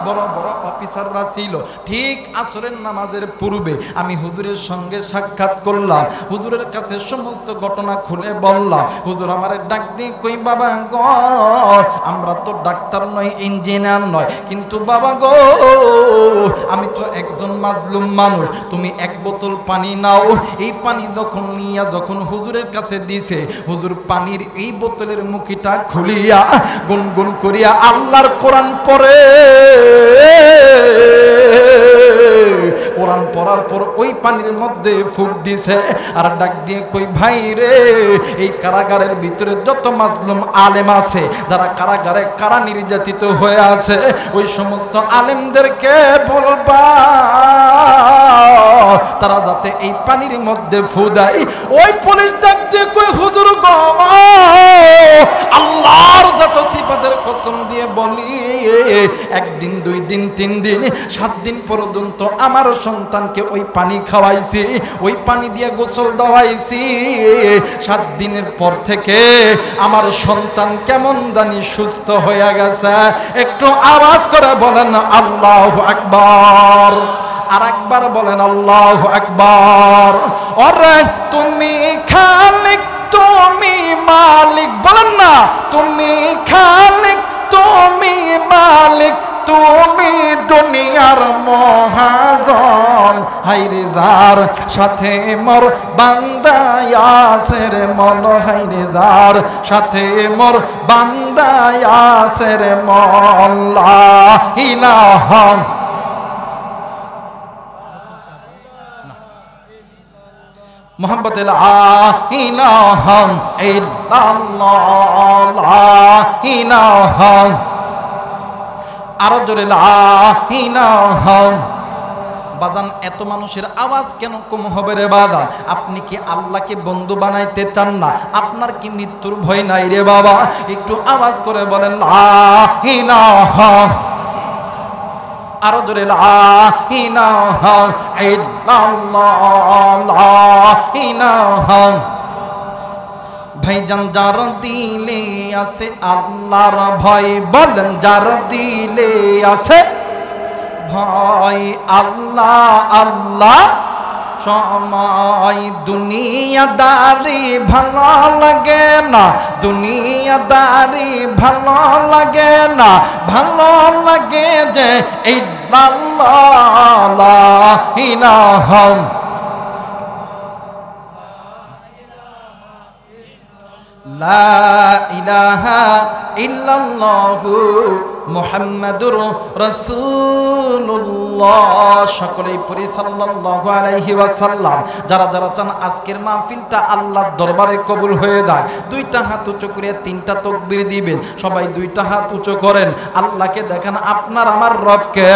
Speaker 1: বড় বড় অফিসাররা ছিল। ঠিক আসরের নামাজের পূর্বে আমি হুজুরের সঙ্গে সাক্ষাৎ করলাম, হুজুরের কাছে সমস্ত ঘটনা খুলে বললাম। হুজুর আমার ডাক দিয়ে কই, বাবা গো, আমরা তো ডাক্তার নয়, ইঞ্জিনিয়ার নয়, কিন্তু বাবা গো, আমি তো একজন মাজলুম মানুষ। তুমি এক বোতল পানি নাও। এই পানি যখন নিয়ে যখন হুজুরের কাছে দিছে, হুজুর পানির এই বোতলের মুখিটা খুলিয়া গুনগুন করিয়া আল্লাহর কোরআন পড়ে। কোরআন পড়ার পর ওই পানির মধ্যে ফুঁক দিছে, আর ডাক দিয়ে কই, ভাই রে, এই কারাগারের ভিতরে যত মাজলুম আলেম আছে, যারা কারাগারে কারা নির্যাতিত হয়ে আছে, ওই সমস্ত আলেমদেরকে বলবা তারা যাতে এই পানির মধ্যে ফু দেয়। ওই পুলিশ ডাক দিয়ে কই হুজুর গো, আল্লাহর যত সিফাতের কসম দিয়ে বলি, একদিন 2 দিন 3 দিন 7 দিন পর্যন্ত আমার সন্তানকে ওই পানি খাওয়াইছি, ওই পানি দিয়ে গোসল দেওয়াইছি। 7 দিনের পর থেকে আমার সন্তান কেমন জানি সুস্থ হয়ে গেছে। একটু আওয়াজ করে বলেন আল্লাহু আকবার। আর একবার বলেন আল্লাহু আকবার। ওরে তুমি খালিক, তুমি মালিক, বলেন না তুমি খালিক, তুমি মালিক, তুমি দুনিয়ার মহাজন। হাইরে যার সাথে মোর বান্দা আছে রে মন, হাইরে যার সাথে মোর বান্দা আছে রে মন। লা ইলাহা মোহাম্মদ লা ইলাহা ইল্লাল্লাহ, লা ইলাহা, আরো জোরে লা ইলাহা। বাদান এত মানুষের আওয়াজ কেন কম হবে রে বাবা? আপনি কি আল্লাহকে বন্ধু বানাইতে চান না? আপনার কি মৃত্যুর ভয় নাই রে বাবা? একটু আওয়াজ করে বলেন লা ইলাহা, আরো জোরে লা ইলাহা ইল্লাল্লাহ, লা ইলাহা। ভাইজান যার দিলে আছে আল্লাহর ভয়, বলেন যার দিলে আছে ভয়, আল্লাহ আল্লাহ সময়। দুনিয়াদারি ভালো লাগে না, দুনিয়াদারি ভালো লাগে না, ভালো লাগে যে ইল্লাল্লাহ, লা ইলাহা। লা ইলাহা ইল্লাল্লাহু মুহাম্মাদুর রাসূলুল্লাহ। সকলেই পড়ি সাল্লাল্লাহু আলাইহি ওয়াসাল্লাম। যারা যারা চান আজকের মাহফিলটা আল্লাহর দরবারে কবুল হয়ে যায়, 2টা হাত উঁচু করে 3টা তাকবীর দিবেন। সবাই 2টা হাত উঁচু করেন, আল্লাহকে দেখেন আপনার আমার রবকে।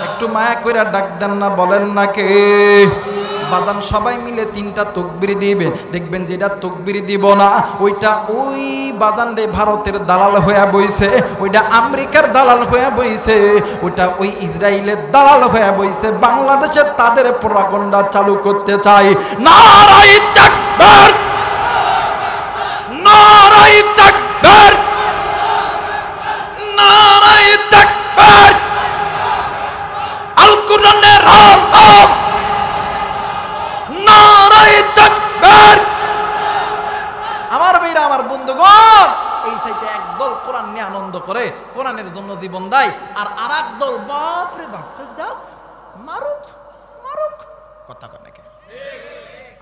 Speaker 1: একটু মায়া কইরা ডাক দেন না, বলেন না কে? বাদান সবাই মিলে 3টা তাকবীর দিবেন। দেখবেন যেটা তাকবীর দিব না ওইটা ওই বাদান রে ভারতের দালাল হয়ে বইছে, ওইটা আমেরিকার দালাল হয়ে বইছে, ওইটা ওই ইসরায়েলের দালাল হয়ে বইছে। বাংলাদেশে তাদের প্রপাগান্ডা চালু করতে চায়। নারায়ে তাকবীর, নারায়ে তাকবীর, নারায়ে তাকবীর। আল কোরআনের আলো, নারায়ে তাকবীর। আমার ভাইরা, আমার বন্ধুগণ, এই সাইডে একদল কোরআন নিয়ে আনন্দ করে, কোরআনের জন্য জীবন দেয়, আর আরেক দল বাপ রে বাপ দাও মারুক মারুক। কথা কয় নাকি?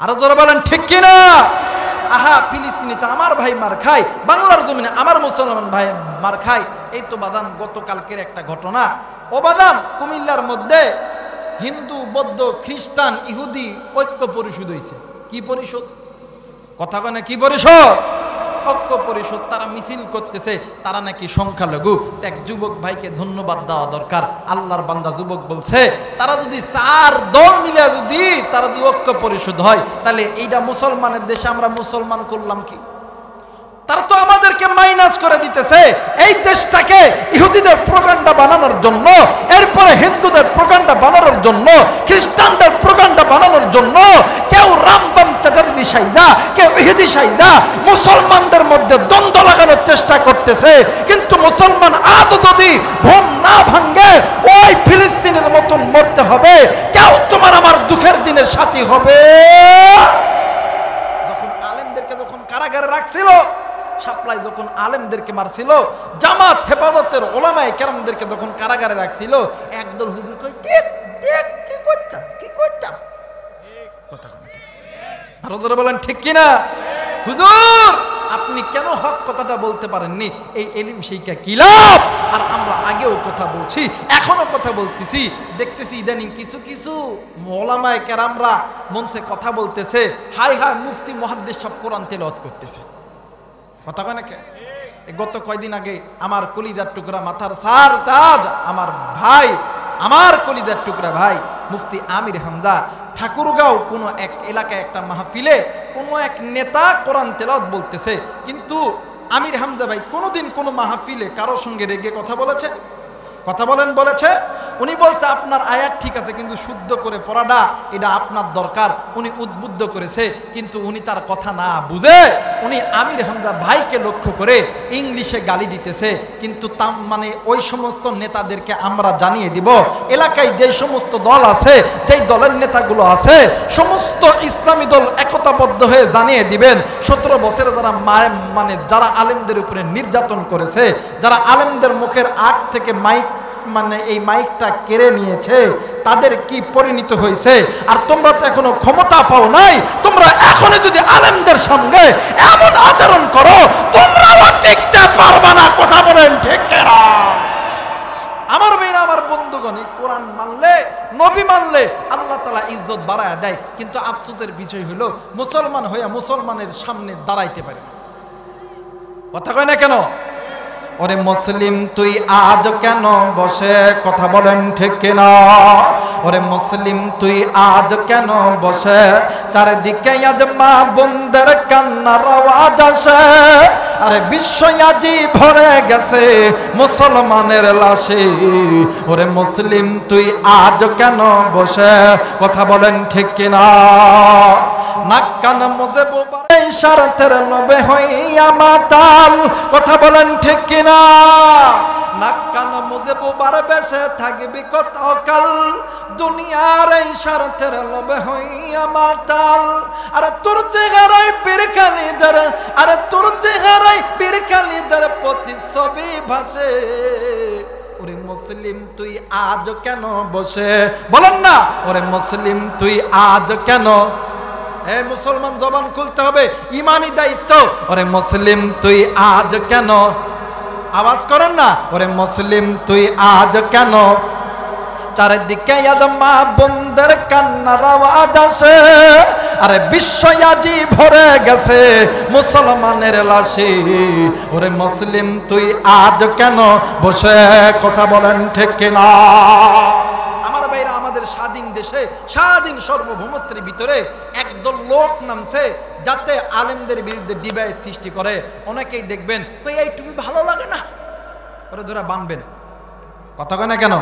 Speaker 1: আরো জোরে বলেন ঠিক কি না? আহা, ফিলিস্তিনিতে আমার ভাই মার খায়, বাংলার জমিনে আমার মুসলমান ভাই মার খায়। এই তো বাদান গতকালকের একটা ঘটনা। ও বাদান কুমিল্লার মধ্যে হিন্দু, বৌদ্ধ, খ্রিস্টান, ইহুদি ঐক্য পরিষদ হয়েছে। কি পরিষদ? কথা কয় না কি পরিষদ? ঐক্য পরিষদ। তারা মিছিল করতেছে, তারা নাকি সংখ্যালঘু। এক যুবক ভাইকে ধন্যবাদ দেওয়া দরকার। আল্লাহর বান্দা যুবক বলছে, তারা যদি 4 দল মিলে যদি তারা যদি ঐক্য পরিষদ হয়, তাহলে এইটা মুসলমানের দেশে আমরা মুসলমান করলাম কি? তারা তো আমাদেরকে মাইনাস করে দিতেছে। এই দেশটাকে ইহুদিদের প্রোপাগান্ডা বানানোর জন্য, এরপরে হিন্দুদের প্রোপাগান্ডা বানানোর জন্য, খ্রিস্টানদের প্রোপাগান্ডা বানানোর জন্য, কেউ রামবাম চ্যাটার্জি সাইদা, কেউ ইহুদি সাইদা মুসলমানদের মধ্যে দ্বন্দ্ব লাগানোর চেষ্টা করতেছে। কিন্তু মুসলমান আজ যদি ঘুম না ভাঙ্গে ওই ফিলিস্তিনের মতন মরতে হবে। কেউ তোমার আমার দুঃখের দিনের সাথী হবে। যখন আলেমদেরকে যখন কারাগারে রাখছিল, সাপ্লাই যখন আলেমদেরকে মারছিল, জামাত হেফাজতের ওলামায়ে কেরামদেরকে যখন কারাগারে রাখছিল, একদল হুজুর কই ঠিক ঠিক কি করতাম কি করতাম। কথা বলেন, আরো জোরে বলেন ঠিক কি না? হুজুর আপনি কেন হক কথাটা বলতে পারেননি? এই এলিম শিক্ষা কি লাভ? আর আমরা আগেও কথা বলছি, এখনো কথা বলতেছি। দেখতেছি ইদানিং কিছু কিছু ওলামায়ে কেরামরা মঞ্চে কথা বলতেছে, হাই হাই মুফতি মুহাদ্দিস সব কোরআন তেলাওয়াত করতেছে। কথা কয় নাকি? গত কয়দিন আগে আমার কলিজার টুকরা মাথার সার তাজ আমার ভাই আমার কলিজার টুকরা ভাই মুফতি আমির হামজা ঠাকুরগাঁও কোনো এক এলাকায় একটা মাহফিলে কোনো এক নেতা কোরআন তেলাওয়াত বলতেছে, কিন্তু আমির হামজা ভাই কোনোদিন কোনো মাহফিলে কারো সঙ্গে রেগে কথা বলেছে? কথা বলেন বলেছে? উনি বলছে আপনার আয়াত ঠিক আছে, কিন্তু শুদ্ধ করে পড়াটা এটা আপনার দরকার। উনি উদ্বুদ্ধ করেছে, কিন্তু উনি তার কথা না বুঝে উনি আমির হামজা ভাইকে লক্ষ্য করে ইংলিশে গালি দিতেছে। কিন্তু তা মানে ওই সমস্ত নেতাদেরকে আমরা জানিয়ে দিব, এলাকায় যে সমস্ত দল আছে, যেই দলের নেতাগুলো আছে, সমস্ত ইসলামী দল একতাবদ্ধ হয়ে জানিয়ে দিবেন 17 বছরে যারা মানে যারা আলেমদের উপরে নির্যাতন করেছে, যারা আলেমদের মুখের আট থেকে মাইক মানে এই মাইকটা কেড়ে নিয়েছে, তাদের কি পরিণত হয়েছে। আর তোমরা তো এখনো ক্ষমতা পাও নাই, তোমরা এখনো যদি আলেমদের সঙ্গে এমন আচরণ করো তোমরাও টিকতে পারবে না। কথা বলেন ঠিক না? আমার ভাইরা, আমার বন্ধুগণ, কোরআন মানলে, নবী মানলে আল্লাহ তাআলা ইজ্জত বাড়ায় দেয়। কিন্তু আফসোসের বিষয় হলো মুসলমান হইয়া মুসলমানের সামনে দাঁড়াইতে পারে না। কথা কয় না কেন? ওরে মুসলিম তুই আজ কেন বসে, কথা বলেন ঠিক কিনা? ওরে মুসলিম তুই আজ কেন বসে, চারিদিকে আজ মা বোনদের কান্নার আওয়াজ আসে, আরে বিশ্ব আজি ভরে গেছে মুসলমানের লাশে। ওরে মুসলিম তুই আজ কেন বসে, কথা বলেন ঠিক কিনা? নাক কান মুজে বোবারে শরতের নবে হইয়া মাতাল, কথা বলেন ঠিক কিনা? নাক কান মুজে বোবারে বেশে থাকবি কতকাল, দুনিয়ার এই শরতের নবে হইয়া মাতাল। আরে তোর চেহারায় বীরখালিদের, আরে তোর চেহারায় বীরখালিদের প্রতিচ্ছবি ভাসে। ওরে মুসলিম তুই আজ কেন বসে, বলেন না? ওরে মুসলিম তুই আজ কেন, এ মুসলমান জবান খুলতে হবে, ইমানি দায়িত্ব। ওরে মুসলিম তুই আজ কেন, আওয়াজ করেন না? ওরে মুসলিম তুই আজ কেন, চারিদিকে আজ মা বোনদের কান্নার আওয়াজ আসে, আরে বিশ্ব আজি ভরে গেছে মুসলমানের লাশে। ওরে মুসলিম তুই আজ কেন বসে, কথা বলেন ঠিক কিনা? আমার ভাইরা, আমাদের স্বাধীন দেশে, স্বাধীন সার্বভৌমত্বের ভিতরে একদল লোক নামছে যাতে আলেমদের বিরুদ্ধে ডিবেট সৃষ্টি করে। অনেকেই দেখবেন কই এই টুপি ভালো লাগে না, ওরে ধরে বানবেন। কথা কয় না কেন?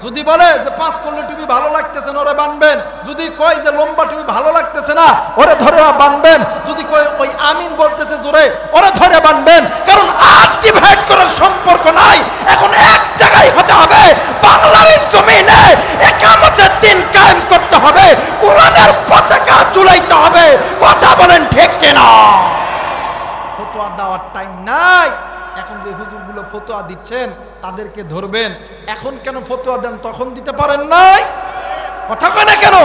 Speaker 1: যদি বলে যে 5 কলম টুপি ভালো লাগতেছে না, ওরে বানবেন। যদি কয় যে লম্বা টুপি ভালো লাগতেছে না, ওরে ধরে বানবেন। যদি কয় ওই আমিন বলতেছে জোরে, ওরে ধরে বানবেন। কারণ আর ডিভাইড করার সম্পর্ক নাই, এখন এক জায়গায় হতে হবে। বাংলার জমিনে ইকামতের দিন কায়েম করতে হবে, কোরআনের পতাকা ঝুলাইতে হবে। কথা বলেন ঠিক কিনা? ফতোয়া দেওয়ার টাইম নাই। এখন যে হুজুরগুলো ফতোয়া দিচ্ছেন তাদেরকে ধরবেন। এখন কেন ফতোয়া দেন, তখন দিতে পারেন নাই? কথা কয় না কেন?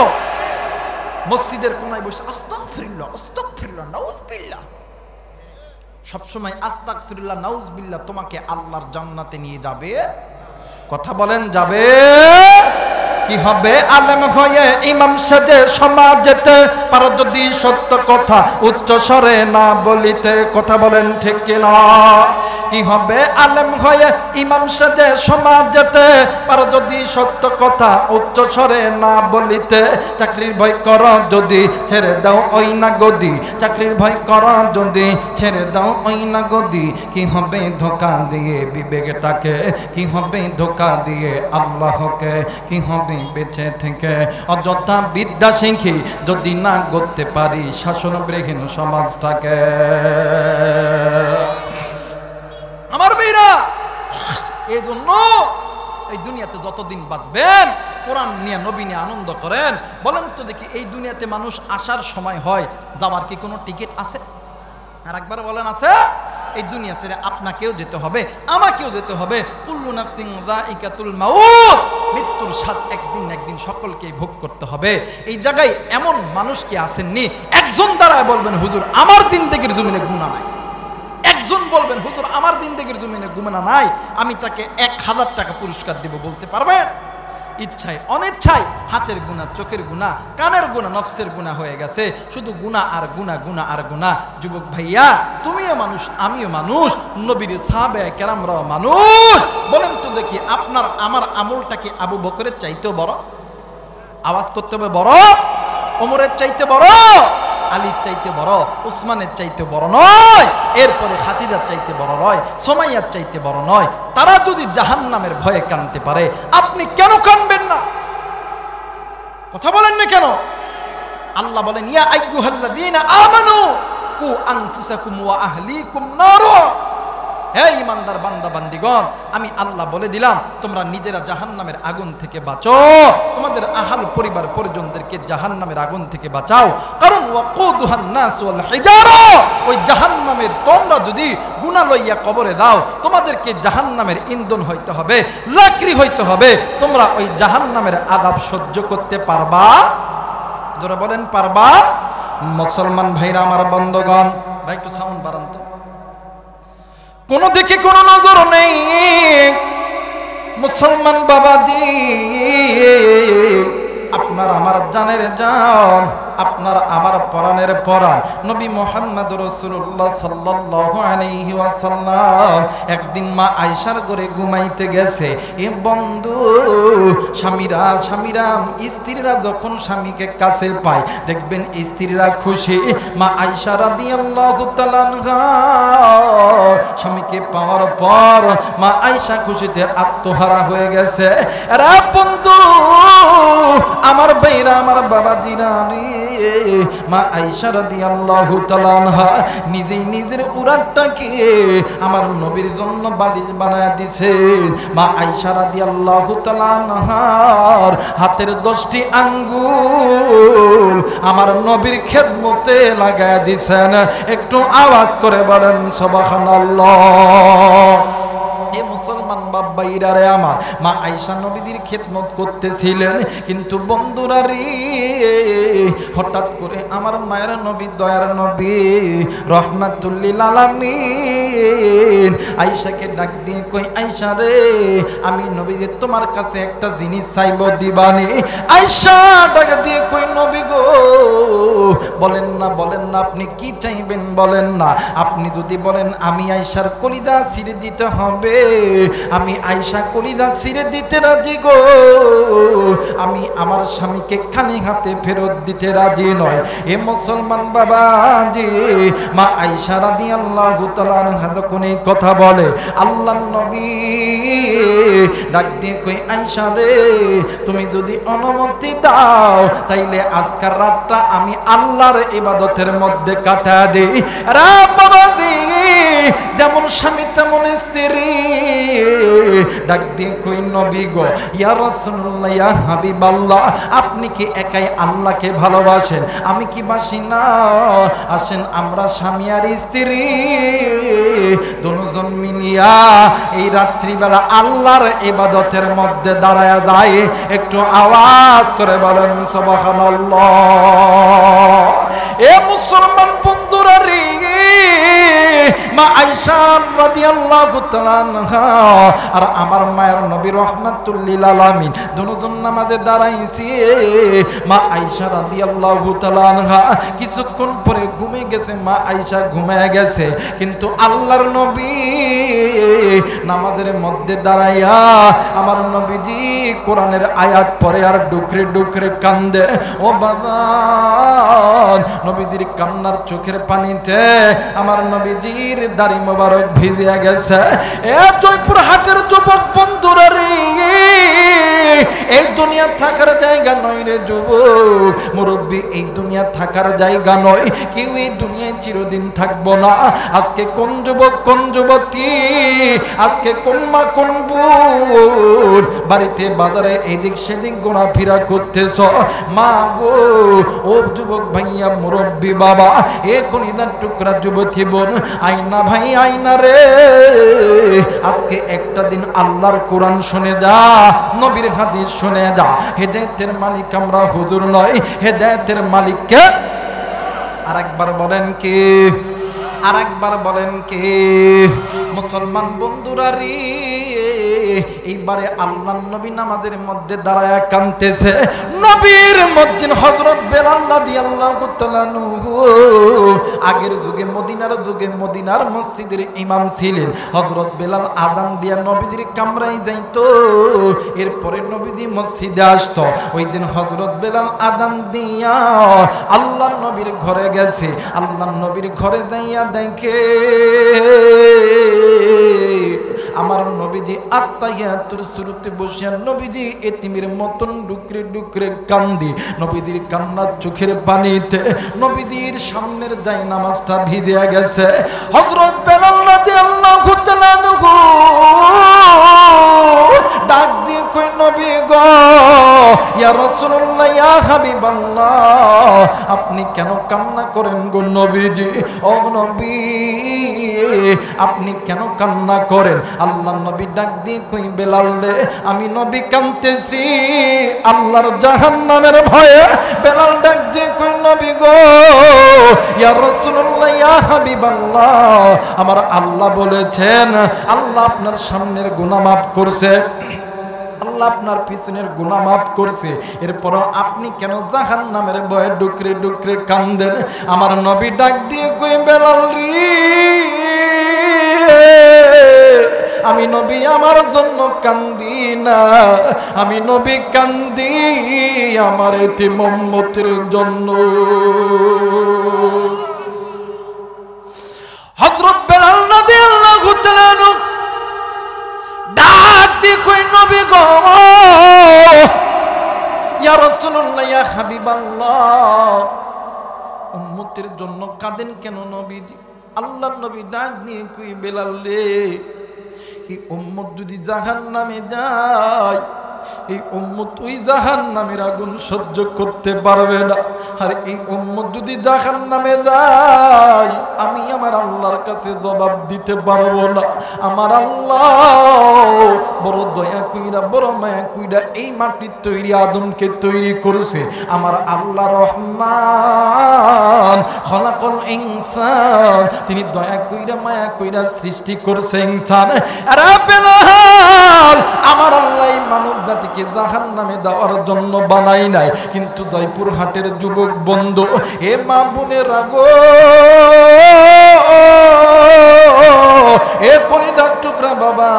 Speaker 1: মসজিদের কোনায় বসে আস্তাগফিরুল্লাহ, আস্তাগফিরুল্লাহ, নাউজুবিল্লাহ, সবসময় আস্তাগফিরুল্লাহ, নাউজুবিল্লাহ তোমাকে আল্লাহর জান্নাতে নিয়ে যাবে। কথা বলেন যাবে? কি হবে আলেম হয়ে ইমাম সেজে সমাজেতে, পারো যদি সত্য কথা উচ্চ স্বরে না বলিতে। কথা বলেন ঠিক কিনা? কি হবে আলেম হয়ে ইমাম সেজে সমাজেতে, পারো যদি সত্য কথা উচ্চ স্বরে না বলিতে। চাকরির ভয় কর যদি ছেড়ে দাও ওই না গদি, চাকরির ভয় কর যদি ছেড়ে দাও ওই না গদি। কি হবে ধোঁকা দিয়ে বিবেকটাকে, কি হবে ধোঁকা দিয়ে আল্লাহকে, কি হবে বেঁচে থেকে অযথা বিদ্যা শিখি যদি না গড়তে পারি শাসনবিহীন সমাজটাকে। আমার মেয়েরা, এই জন্য এই দুনিয়াতে যতদিন বাঁচবেন কোরআন নিয়ে, নবী নিয়ে আনন্দ করেন। বলেন তো দেখি, এই দুনিয়াতে মানুষ আসার সময় হয়, যাওয়ার কি কোনো টিকিট আছে? আর একবার বলেন আছে? এই দুনিয়া ছেড়ে আপনাকেও যেতে হবে, আমাকেও যেতে হবে। কুল্লু নাফসিন যায়িকাতুল মাউত, মৃত্যুর স্বাদ একদিন না একদিন সকলকেই ভোগ করতে হবে। এই জায়গায় এমন মানুষ কি আসেননি একজন দাঁড়ায় বলবেন হুজুর আমার জিন্দেগির জমিনে গুনাহ নাই? একজন বলবেন হুজুর আমার জিন্দেগির জমিনে গুনাহ নাই, আমি তাকে 1000 টাকা পুরস্কার দিব, বলতে পারবেন? ইচ্ছায় অনিচ্ছায় হাতের গুনাহ, চোখের গুনাহ, কানের গুনাহ, নফসের গুনাহ হয়ে গেছে, শুধু গুনাহ আর গুনাহ, গুনাহ আর গুনাহ। যুবক ভাইয়া, তুমিও মানুষ, আমিও মানুষ, নবীর সাহাবায়ে কেরামরাও মানুষ। বলেন তো দেখি আপনার আমার আমলটা কি আবু বকরের চাইতেও বড়? আওয়াজ করতে হবে, বড়? ওমরের চাইতে বড়, আলীর চাইতে বড়, উসমানের চাইতে বড় নয়, এরপরে খাদিজার চাইতে বড় নয়, সুমাইয়ার চাইতে বড় নয়। তারা যদি জাহান্নামের ভয়ে কাঁদতে পারে, আপনি কেন কাঁদবেন না? কথা বলেন না কেন? আল্লাহ বলেন, ইয়া আইয়ুহাল্লাযীনা আমানু কু আনফুসাকুম ওয়া আহলিকুম নার। হে ঈমানদার বান্দা বান্দিগণ, আমি আল্লাহ বলে দিলাম, তোমরা নিজেরা জাহান্নামের আগুন থেকে বাঁচো, তোমাদের আহাল পরিবার পরিজনদেরকে জাহান্নামের আগুন থেকে বাঁচাও। কারণ ওয়াকুদুহান নাস ওয়াল হিজারা, ওই জাহান্নামের তোমরা যদি গুনাহ লইয়া কবরে দাও, তোমাদেরকে জাহান্নামের ইন্ধন হইতে হবে, লাকড়ি হইতে হবে। তোমরা ওই জাহান্নামের আযাব সহ্য করতে পারবা? জোরে বলেন, পারবা? মুসলমান ভাইরা আমার, বন্ধগণ, ভাই একটু সাউন্ড বাড়ান তো। কোনো দিকে কোনো নজর নেই মুসলমান বাবাজি, আপনার আমার জানের জান, আপনার আমার পরাণের পরাণ নবী মুহাম্মদ রাসূলুল্লাহ সাল্লাল্লাহু আলাইহি ওয়াসাল্লাম একদিন মা আয়েশার ঘরে ঘুমাইতে গেছে। এ বন্ধু, স্বামীরা স্ত্রীরা যখন স্বামীকে কাছে পায়, দেখবেন স্ত্রীরা খুশি। মা আয়েশা রাদিয়াল্লাহু তাআলা আনহা স্বামীকে পাওয়ার পর মা আয়েশা খুশিতে আত্মহারা হয়ে গেছে। আরে বন্ধু, আমার ভাইরা, আমার বাবাজিরা রে, মা আয়েশা রাদিয়াল্লাহু তাআলা আনহা নিজেই নিজের উরাতটাকে আমার নবীর জন্য বালিশ বানায় দিয়েছেন। মা আয়েশা রাদিয়াল্লাহু তাআলা আনহার হাতের 10টি আঙ্গুল আমার নবীর খেদমতে লাগায় দিয়েছেন। একটু আওয়াজ করে বলেন সুবহানাল্লাহ। এ মুসলমান বাবাইরা রে আমার, মা আয়েশা নবীর খেদমত করতেছিলেন, কিন্তু বন্ধুরা রে, হঠাৎ করে আমার মায়ের নবী, দয়ার নবী রাহমাতুল লিল আলামিন আয়েশাকে ডাক দিয়ে কই, আয়েশা রে, আমি নবী যে তোমার কাছে একটা জিনিস চাইব, দিবানি? আয়েশা ডাক দিয়ে কই, নবী গো, বলেন না, বলেন না, আপনি কি চাইবেন বলেন না। আপনি যদি বলেন আমি আয়েশার কলিজা ছিঁড়ে দিতে হবে, আমি আয়েশা কলিজা ছিঁড়ে দিতে রাজি গো, আমি আমার স্বামীকে খালি হাতে ফেরত দিতে রাজি নয়। এ মুসলমান বাবাজি, মা আয়েশা রাদিয়াল্লাহু তাআলা আনহা যখন এই কথা বলে, আল্লাহর নবী ডাক দিয়ে কই, আয়েশা রে, তুমি যদি অনুমতি দাও, তাইলে আজকের রাতটা আমি আল্লাহর ইবাদতের মধ্যে কাটা দেই। রা বাবাজি, যেমন স্বামী তেমন স্ত্রী। ডাক দিয়ে কই, নবী গো, ইয়া রাসূলুল্লাহ, ইয়া হাবিবাল্লাহ, আপনি কি একাই আল্লাহকে ভালোবাসেন? আমি কি বাসি না? আসেন আমরা স্বামী আর স্ত্রী দুজন মিলিয়া এই রাত্রিবেলা আল্লাহর ইবাদতের মধ্যে দাঁড়ায়া যায়। একটু আওয়াজ করে বলেন সুবহানাল্লাহ। এ মুসলমান বন্ধুরা রে, মা আয়েশা রাদিয়াল্লাহু তাআলা আনহা আর আমার মায়ের নবী রাহমাতুল লিল আলামিন দুজন নামাজে দাঁড়াইছে। মা আয়েশা রাদিয়াল্লাহু তাআলা আনহা কিছুক্ষণ পরে ঘুমে গেছে। মা আয়েশা ঘুমিয়ে গেছে, কিন্তু আল্লাহর নবী নামাজের মধ্যে দাঁড়াইয়া আমার নবীজি কোরআনের আয়াত পড়ে আর ডুকরে ডুকরে কান্দে। ও বাবা, নবীজির কান্নার চোখের পানিতে আমার নবীজির দাড়ি মোবারক ভিজে গেছে। এ জয়পুর হাটের যুবক বন্ধুরা রে, এই দুনিয়া থাকার জায়গা নয় রে যুবক, মুরব্বী, এই দুনিয়া থাকার জায়গা নয়। কেউ এই দুনিয়ায় চিরদিন থাকবো না। আজকে কোন যুবক, কোন যুবতী, আজকে কোন মা, কোন বোন বাড়িতে বাজারে এদিক সেদিক ঘোরাফেরা করতেছ, মা গো, ও যুবক ভাইয়া, মুরব্বী বাবা, এ কলিজার টুকরা যুবতী বোন, আয়না ভাই, আয়না রে, আজকে একটা দিন আল্লাহর কোরআন শুনে যা, নবীর হাদিস শুনে যা। হেদায়েতের মালিক আমরা হুজুর নয়, হেদায়েতের মালিক কে? আরেকবার বলেন কে? আরেকবার বলেন কে? মুসলমান বন্ধুরা রে, এইবারে আল্লাহর নবী নামাজের মধ্যে দাঁড়ায় কাঁদতেছে। নবীর মসজিদ হযরত বেলাল রাদিয়াল্লাহু তাআলা আনহু আগের যুগে মদিনার মসজিদের ইমাম ছিলেন। হযরত বেলাল আযান দিয়া নবীজির কামরায় যাইতো, এরপরে নবীজি মসজিদে আসতো। ওই দিন হযরত বেলাল আযান দিয়া আল্লাহর নবীর ঘরে গেছে। আল্লাহর নবীর ঘরে যাইয়া দেখে আমার নবীজি আত্তাহিয়াতুর শুরুতে বসিয়া নবীজি এতিমের মতন ডুকরে ডুকরে কান্দি। নবীজির কান্নার চোখের পানিতে নবীজির সামনের জায়নামাজটা ভিজে গেছে। হযরত বেলাল রাদিয়াল্লাহু তাআলা আনহু ডাক দিয়ে কই, নবী গো, ইয়া রাসূলুল্লাহ, ইয়া হাবিবাল্লাহ, আপনি কেন কান্না করেন গো নবীজি? ও নবী, আপনি কেন কান্না করেন? আল্লাহর নবী ডাক দিয়ে কই, বেলাল রে, আমি নবী কাঁদতেছি আল্লাহর জাহান্নামের ভয়ে। বেলাল ডাক দিয়ে কই, নবী গো, ইয়া রাসূলুল্লাহ, ইয়া হাবিবাল্লাহ, আমার আল্লাহ বলেছেন আল্লাহ আপনার সামনের গুনাহ মাফ করছে, আল্লাহ আপনার পিছনের গুনাহ মাফ করছে, এরপরও আপনি কেন জাহান্নামের ভয়ে ডুকরে ডুকরে কান্দেন? আমার নবী ডাক দিয়ে কই, বেলাল রে, আমি নবী আমার জন্য কান্দি না, আমি নবী কান্দি আমার এতিম উম্মতের জন্য। হযরত বেলাল রাদিয়াল্লাহু তাআলা ডাক দিয়ে কই, নবী গো, ইয়া রাসূলুল্লাহ, ইয়া হাবিবাল্লাহ, উম্মতের জন্য কাঁদেন কেন নবীজি? আল্লাহর নবী ডাক দিয়ে কই, বেলাল রে, এই উম্মত যদি জাহান্নামে যায়, এই উম্মত ওই জাহান্নামের আগুন সহ্য করতে পারবে না। আর এই উম্মত যদি জাহান্নামে যায়, আমি আমার আল্লাহর কাছে জবাব দিতে পারবো না। আমার আল্লাহ বড় দয়া কইরা, বড় মায়া কইরা এই মাটির তৈরি আদমকে তৈরি করেছে। আমার আল্লাহ রহমান, খলাকল ইনসান, তিনি দয়া কইরা মায়া কইরা সৃষ্টি করছে ইনসান। আরে বেলাল, আমার আল্লাহ মানব জাতিকে জাহান্নামে দেওয়ার জন্য বানাই নাই। কিন্তু জয়পুর হাটের যুবক বন্ধু, এ মা বোনেরা গো, এ কলিজার টুকরা বাবা,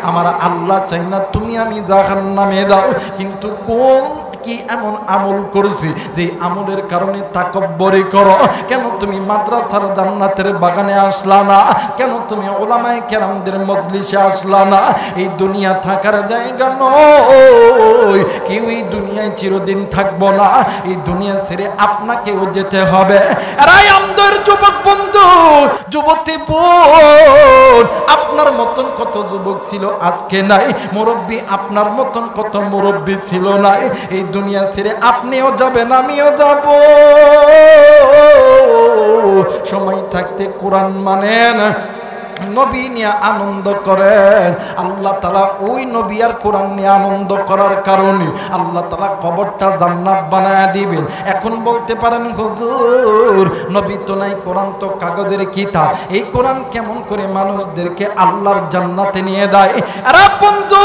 Speaker 1: আমার আল্লাহ চাই না তুমি আমি জাহান্নামে দাও, কিন্তু কোন কি এমন আমল করছি যে আমলের কারণে তাকব্বরি করো? কেন তুমি মাদ্রাসার জান্নাতের বাগানে আসলা না? কেন তুমি উলামায়ে কেরামদের মজলিসে আসলা না? এই দুনিয়া থাকার জায়গা নয়, কেউ এই দুনিয়ায় চিরদিন থাকবো না, এই দুনিয়া ছেড়ে আপনাকেও যেতে হবে। এরাই আমাদের যুবক বন্ধু, যুবতী বোন, আপনার মতন কত যুবক ছিল আজকে নাই, মুরব্বী আপনার মতন কত মুরব্বী ছিল নাই। এই দুনিয়া ছেড়ে আপনিও যাবেন, আমিও যাব। সময় থাকতে কোরআন মানেন, নবী নিয়ে আনন্দ করেন। আল্লাহ তাআলা ওই নবী আর কোরআন নিয়ে আনন্দ করার কারণে আল্লাহ তাআলা কবরটা জান্নাত বানায় দিবেন। এখন বলতে পারেন, হুজুর নবী তো নাই, কোরআন তো কাগজের কিতাব, এই কোরআন কেমন করে মানুষদেরকে আল্লাহর জান্নাতে নিয়ে দেয়? আরে বন্ধু,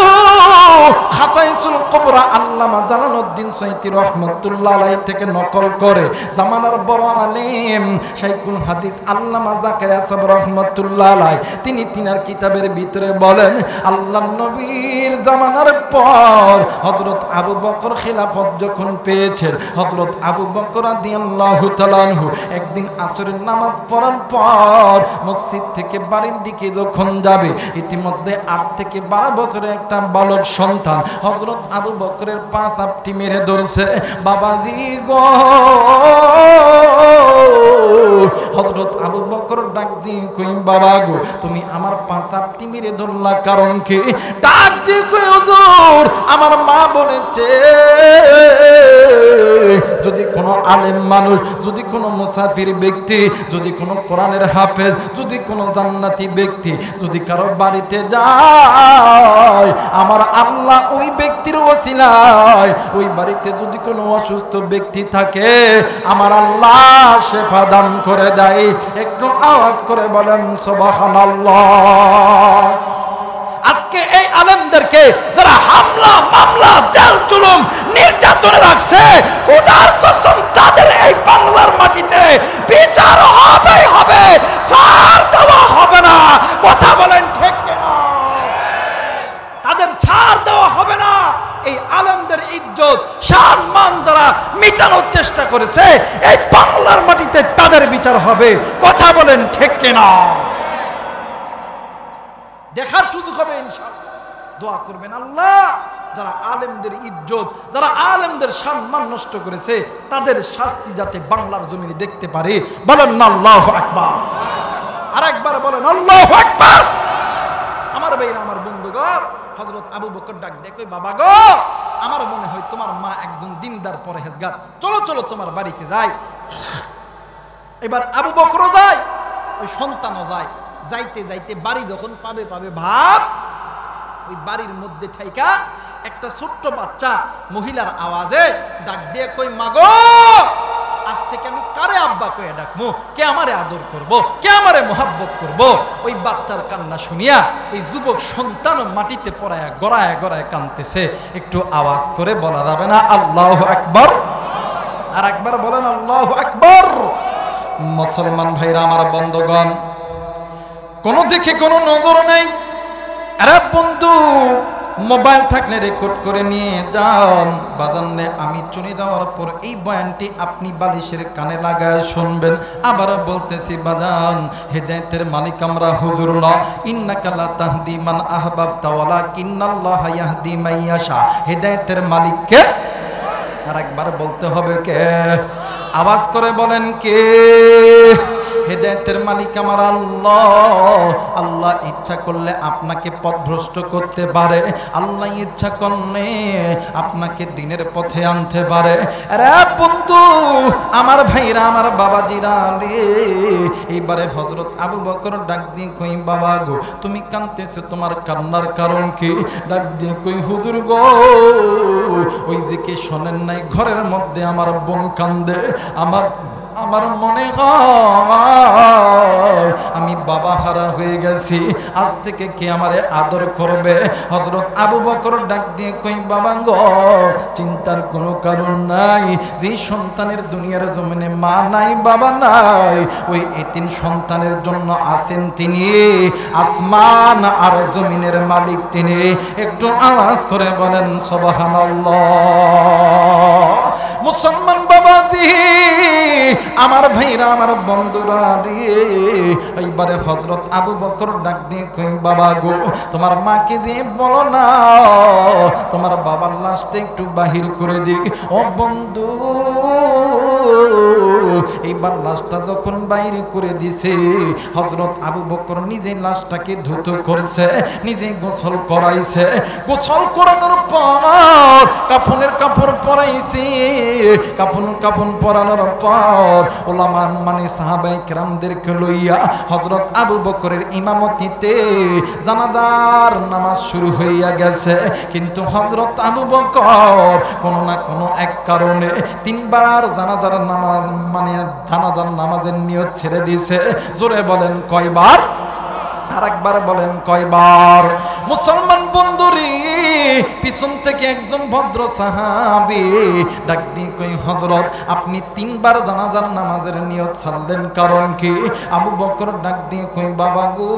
Speaker 1: খাতাইসুল কুবরা আল্লামা জালালউদ্দিন সাইয়্যিদী রাহমাতুল্লাহ আলাইহি থেকে নকল করে জামানার বড় আলেম শাইখুল হাদিস আল্লামা জাকারিয়া সাহেব রাহমাতুল্লাহ আলাইহি তিনি তিনার কিতাবের ভিতরে বলেন, আল্লাহর নবীর জামানার পর হযরত আবু বকর খিলাফত যখন পেয়েছেন, হযরত আবু বকর রাদিয়াল্লাহু তাআলা আনহু একদিন আসরের নামাজ পড়ার পর মসজিদ থেকে বাড়ির দিকে যখন যাবে, ইতিমধ্যে 8 থেকে 12 বছরের একটা বালক সন্তান হযরত আবু বকরের পা চাপটি মেরে ধরছে। বাবাজি গো, হযরত আবু বকর ডাক দিয়ে কই, বাবা গো, তুমি আমার পা চাপটি মেরে ধরলা কারণ কি? ডাক দিয়ে কই, হুজুর আমার মা বলেছে যদি কোনো আলেম মানুষ, যদি কোনো মুসাফির ব্যক্তি, যদি কোনো কোরআনের হাফেজ, যদি কোনো জান্নাতি ব্যক্তি যদি কারো বাড়িতে যায়, আমার আল্লাহ ওই ব্যক্তির ওসিলায় ওই বাড়িতে যদি কোনো অসুস্থ ব্যক্তি থাকে, আমার আল্লাহ শেফা দান করে দেয়। একটু আওয়াজ করে বলেন সুবহানাল্লাহ। আজকে এই আলেমদেরকে যারা হামলা মামলা জেল জুলুম নির্যাতনে রাখছে, খোদার কসম তাদের এই বাংলার মাটিতে বিচার হবে হবে, ছাড় দেওয়া হবে না। কথা বলেন ঠিক কিনা? তাদের ছাড় দেওয়া হবে না। এই আলেমদের ইজ্জত সম্মান যারা মিটানোর চেষ্টা করেছে, এই বাংলার মাটিতে তাদের বিচার হবে। কথা বলেন ঠিক কিনা? দেখার সুযোগ হবে ইনশাআল্লাহ। দোয়া করবেন আল্লাহ যারা আলেমদের ইজ্জত, যারা আলেমদের সম্মান নষ্ট করেছে, তাদের শাস্তি যাতে বাংলার জমিনে দেখতে পারে। বলেন না আল্লাহু আকবার। আরেকবার বলেন আল্লাহু আকবার। আমার ভাইরা, আমার বন্ধুগণ, হযরত আবু বকর ডাক দেখো, বাবা গো, আমার মনে হয় তোমার মা একজন দিনদার পরহেজগার, চলো চলো তোমার বাড়িতে যাই। এবার আবু বকরও যায়, ওই সন্তানও যায়। যাইতে যাইতে বাড়ি যখন পাবে ভাব, ওই বাড়ির মধ্যে থাইকা একটা ছোট্ট বাচ্চা মহিলার আওয়াজে ডাক দিয়ে কই, মাগো, আজ থেকে আমি কারে আব্বা কয়ে ডাকবো? কে আমারে আদর করব? কে আমারে মোহাব্বত করব? ওই বাচ্চার কান্না শুনিয়া এই যুবক সন্তান মাটিতে পড়ায়া গড়ায় গড়ায় কাঁদতেছে। একটু আওয়াজ করে বলা যাবে না আল্লাহু আকবার? আর একবার বলেন আল্লাহু আকবার। মুসলমান ভাইরা, আমার বন্ধুগণ, কোনো দিকে কোনো নজর নেই। আরে বন্ধু, মোবাইল থাকলে রেকর্ড করে নিয়ে যান। বাজানে আমি চলে যাওয়ার পর এই বয়ানটি আপনি বালিশের কানে লাগায় শুনবেন। আবার বলতেছি বাজান, হেদায়েতের মালিক আমরা হুজুর না। ইন্নাকা লা তাহদি মান আহবাবতা ওয়ালাকিন্নাল্লাহা ইয়াহদি মান ইয়াশা। হেদায়েতের মালিক কে? আর একবার বলতে হবে কে? আওয়াজ করে বলেন কে? হেদায়েতের মালিক আমার আল্লাহ। আল্লাহ ইচ্ছা করলে আপনাকে পথভ্রষ্ট করতে পারে, আল্লাহ ইচ্ছা করলে আপনাকে দিনের পথে আনতে পারে। আরে বন্ধু, আমার ভাইরা, আমার বাবাজিরা রে, এইবারে হযরত আবু বকর ডাক দিয়ে কই, বাবা গো, তুমি কাঁদতেছো, তোমার কান্নার কারণ কি? ডাক দিয়ে কই, হুজুর গো, ওই দিকে শোনেন নাই, ঘরের মধ্যে আমার বোন কান্দে। আমার মনে হয় আমি বাবা হারা হয়ে গেছি, আজ থেকে কে আমারে আদর করবে? হযরত আবু বকর ডাক দিয়ে কই, বাবা গো, চিন্তার কোনো কারণ নাই। যে সন্তানের দুনিয়ার জমিনে মা নাই, বাবা নাই, ওই এতিম সন্তানের জন্য আছেন তিনি আসমান আর জমিনের মালিক তিনি। একটু আওয়াজ করে বলেন সুবহানাল্লাহ। মুসলমান বাবাজি, আমার ভাইরা, আমার বন্ধুরা রে, এইবারে হযরত আবু বকর ডাক দিয়ে কই, বাবা গো, তোমার মাকে দিয়ে বলো না তোমার বাবার লাশটা একটু বাহির করে দিক। ও বন্ধু, এইবার লাশটা যখন বাইরে করে দিছে, হযরত আবু বকর নিজে লাশটাকে ধুত করছে, নিজে গোসল করাইছে। গোসল করানোর পর কাফনের কাপড় পরাইছে। কাফন পরানোর পর ওলামা মানে সাহাবায়ে কেরামদেরকে লইয়া হযরত আবু বকরের ইমামতিতে জানাজার নামাজ শুরু হইয়া গেছে। কিন্তু হযরত আবু বকর কোনো না কোনো এক কারণে তিনবার জানাজার নামাজ মানে জানাজার নামাজের নিয়ত ছেড়ে দিয়েছে। জোরে বলেন কয়বার? আর একবার বলেন কয়বার? মুসলমান বন্ধুরি, পিছন থেকে একজন ভদ্র সাহাবী ডাক দিয়ে কই, হযরত আপনি তিনবার জানাজার নামাজের নিয়ত ছাড়লেন, কারণ কি? আবু বকর ডাক দিয়ে কই, বাবা গো,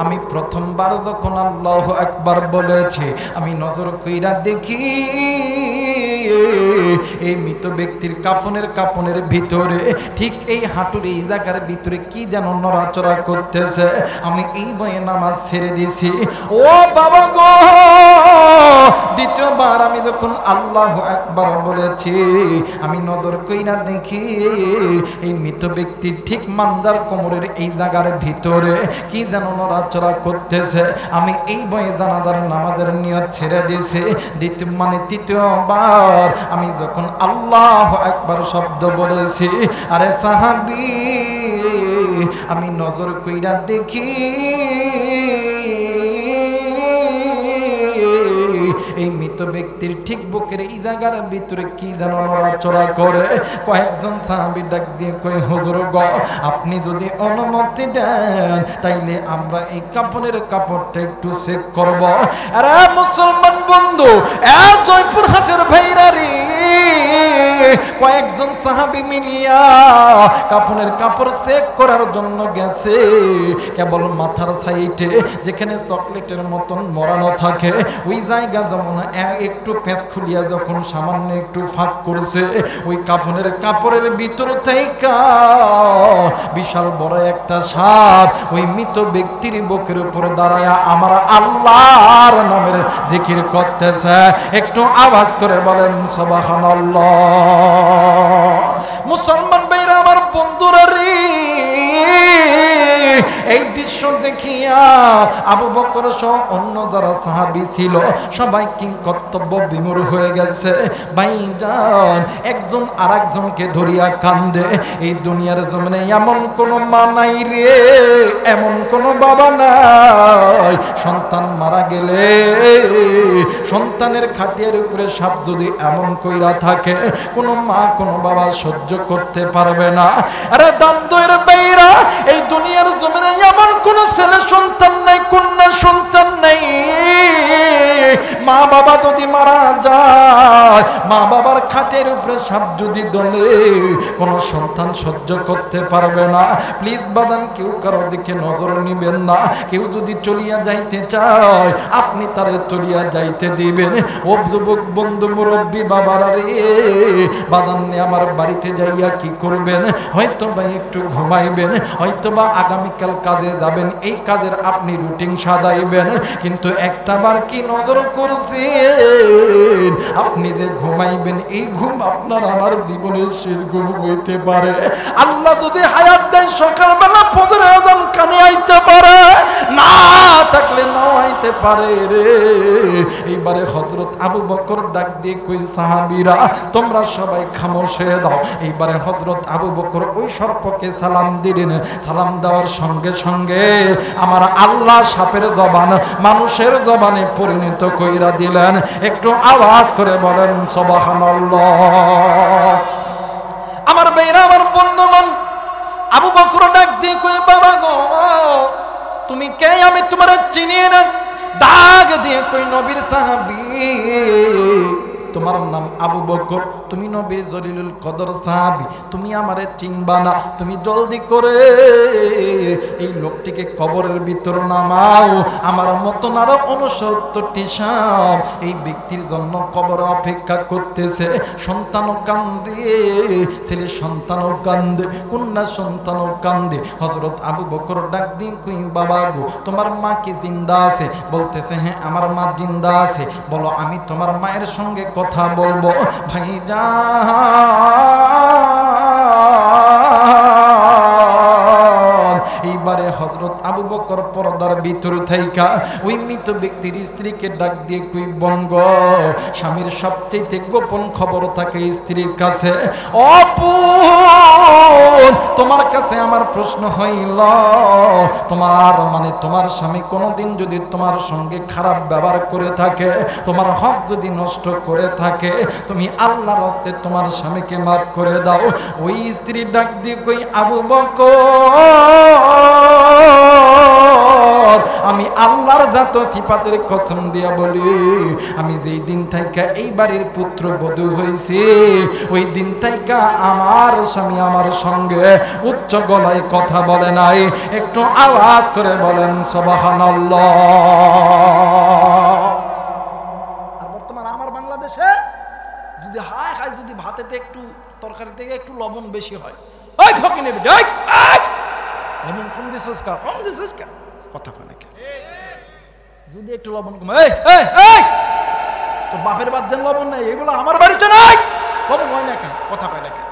Speaker 1: আমি প্রথমবার যখন আল্লাহু আকবার বলেছি, আমি নজর কইরা দেখি এই মৃত ব্যক্তির কাফনের ভিতরে, ঠিক এই হাঁটুর এই জায়গার ভিতরে কি যেন নড়াচড়া করতেছে। আমি এই ভয়ে নামাজ ছেড়ে দিছি। ও বাবা গো, দ্বিতীয়বার আমি যখন আল্লাহু আকবার বলেছি, আমি নজর কইরা দেখি এই মৃত ব্যক্তির ঠিক মান্দার কোমরের এই জায়গার ভিতরে কি যেন নড়াচড়া করতেছে। আমি এই ভয়ে জানাজার নামাজের নিয়ত ছেড়ে দিয়েছি। তৃতীয়বার আমি যখন আল্লাহু আকবার শব্দ বলেছি, আরে সাহাবী, আমি নজর কইরা দেখি এই মৃত ব্যক্তির ঠিক বুকের এই জায়গার ভিতরে কি যেন নড়াচড়া করে। কয়েকজন সাহাবী ডাক দিয়ে কই, হুজুর গো, আপনি যদি অনুমতি দেন তাইলে আমরা এই কাপড়ের কাপড়টা একটু চেক করব। আরে মুসলমান বন্ধু, জয়পুরহাটের ভাইরারি কয়েকজন সাহাবী মিলিয়া কাপড়ের কাপড় চেক করার জন্য গেছে। কেবল মাথার সাইডে যেখানে চকলেটের মতন মরানো থাকে ওই জায়গা যেমন একটু পেঁচ খুলিয়া যখন সামান্য একটু ফাঁক করছে, ওই কাপড়ের ভিতর থেকে বিশাল বড় একটা সাপ ওই মৃত ব্যক্তির বুকের উপর দাঁড়ায়া আমার আল্লাহর নামের জিকির করতেছে। একটু আওয়াজ করে বলেন সুবহানাল্লাহ। মুসলমান ভাইরা আমার, বন্ধুরা রে, এই দৃশ্য দেখিয়া আবু বকর সহ অন্য যারা সাহাবী ছিল সবাই কিংকর্তব্য বিমূঢ় হয়ে গেছে। ভাইজান, একজন আরেকজনকে ধরিয়া কান্দে। এই দুনিয়ার জমিনে এমন কোন মা নাই রে, এমন কোন বাবা নাই, সন্তান মারা গেলে সন্তানের খাটিয়ার উপরে সাপ যদি এমন কইরা থাকে কোনো মা কোনো বাবা সহ্য করতে পারবে না। আরে দামদয়ের বাইরা, এই দুনিয়ার জমিনে এমন কোন ছেলে সন্তান নাই, কন্যা সন্তান নাই, মা বাবা যদি মারা যায়, মা বাবার খাটের উপরে সাপ যদি দলে কোন সন্তান সহ্য করতে পারবে না। প্লিজ বাদান, কেউ কারোর দিকে নজর নিবেন না। কেউ যদি চলিয়া যাইতে চায় আপনি তারে চলিয়া যাইতে দিবেন। ও যুবক বন্ধু, মুরব্বী বাবারা রে, বাদান আমার বাড়িতে যাইয়া কি করবেন? হয়তো বা একটু ঘুমাইবেন, হয়তো বা আগামীকাল কাজে যাবেন, এই কাজের আপনি রুটিন সাজাইবেন। কিন্তু একটা বার কি নজর করছেন আপনি যে ঘুমাইবেন, এই ঘুম আপনার আমার জীবনের শেষ ঘুম হইতে পারে। আল্লাহ যদি হায়াত দেয় সকালবেলা ফজরের আযান কানে আইতে পারে, না থাকলে নাও আইতে পারে রে। এইবারে হযরত আবু বকর ডাক দিয়ে কই, সাহাবীরা তোমরা সবাই খামোশ হয়ে দাও। এইবারে হযরত আবু বকর ওই সর্পকে সালাম দিলেন। সালাম দেওয়ার সঙ্গে সঙ্গে আমার আল্লাহ সাপের জবান মানুষের জবানে পরিণত কইরা দিলেন। একটু আওয়াজ করে বলেন সুবহানাল্লাহ। আমার ভাইরা, আমার বন্ধুগণ, আবু বকর ডাক দিয়ে কই, বাবা গো, তুমি কে? আমি তোমার চিনি না। ডাক দিয়ে কই, নবীর সাহাবী, তোমার নাম আবু বকর, তুমি নবী জলিলুল কদর সাহাবী, তুমি আমারে চিনবা না। তুমি জলদি করে এই লোকটিকে কবরের ভিতর নামাও। আমার মতন আরো 69টি সাপ এই ব্যক্তির জন্য কবর অপেক্ষা করতেছে। সন্তানও কান্দে, ছেলে সন্তানও কান্দে, কন্যা সন্তানও কান্দে। হযরত আবু বকর ডাক দিয়ে কই, বাবা গো, তোমার মা কি জিন্দা আছে? বলতেছে, হ্যাঁ আমার মা জিন্দা আছে। বলো, আমি তোমার মায়ের সঙ্গে কথা বলবো। ভাইজান, এইবারে হযরত আবু বকর পর্দার ভিতর থাইকা ওই মৃত ব্যক্তির স্ত্রীকে ডাক দিয়ে কই, বঙ্গ, স্বামীর সবচেয়ে গোপন খবর থাকে স্ত্রীর কাছে। অপুন, তোমার কাছে আমার প্রশ্ন হইল, তোমার স্বামী কোনোদিন যদি তোমার সঙ্গে খারাপ ব্যবহার করে থাকে, তোমার হক যদি নষ্ট করে থাকে, তুমি আল্লাহর হস্তে তোমার স্বামীকে মাফ করে দাও। ওই স্ত্রী ডাক দিয়ে কই, আবু বকর, আমি আল্লাহর জাত সিফাতের কসম দিয়া বলি, আমি যেই দিন থেকে এই বাড়ির পুত্র বধূ হয়েছে, ওই দিন থেকে আমার স্বামী আমার সঙ্গে উচ্চ গলায় কথা বলে নাই। একটু আওয়াজ করে বলেন সুবহানাল্লাহ। আর বর্তমান আমার বাংলাদেশে যদি হায় যদি ভাতেতে একটু তরকারি থেকে একটু লবণ বেশি হয়, ওই ফকিনে বেটা, লবণ কম দিছিস কা, কম দিছিস কা, কথা কয় না কে? যদি একটু লবণ কম, তোর বাপের বাদ যেন লবণ নাই, এগুলো আমার বাড়িতে নাই, লবণ হয় না কেন, কথা কয় না কেন?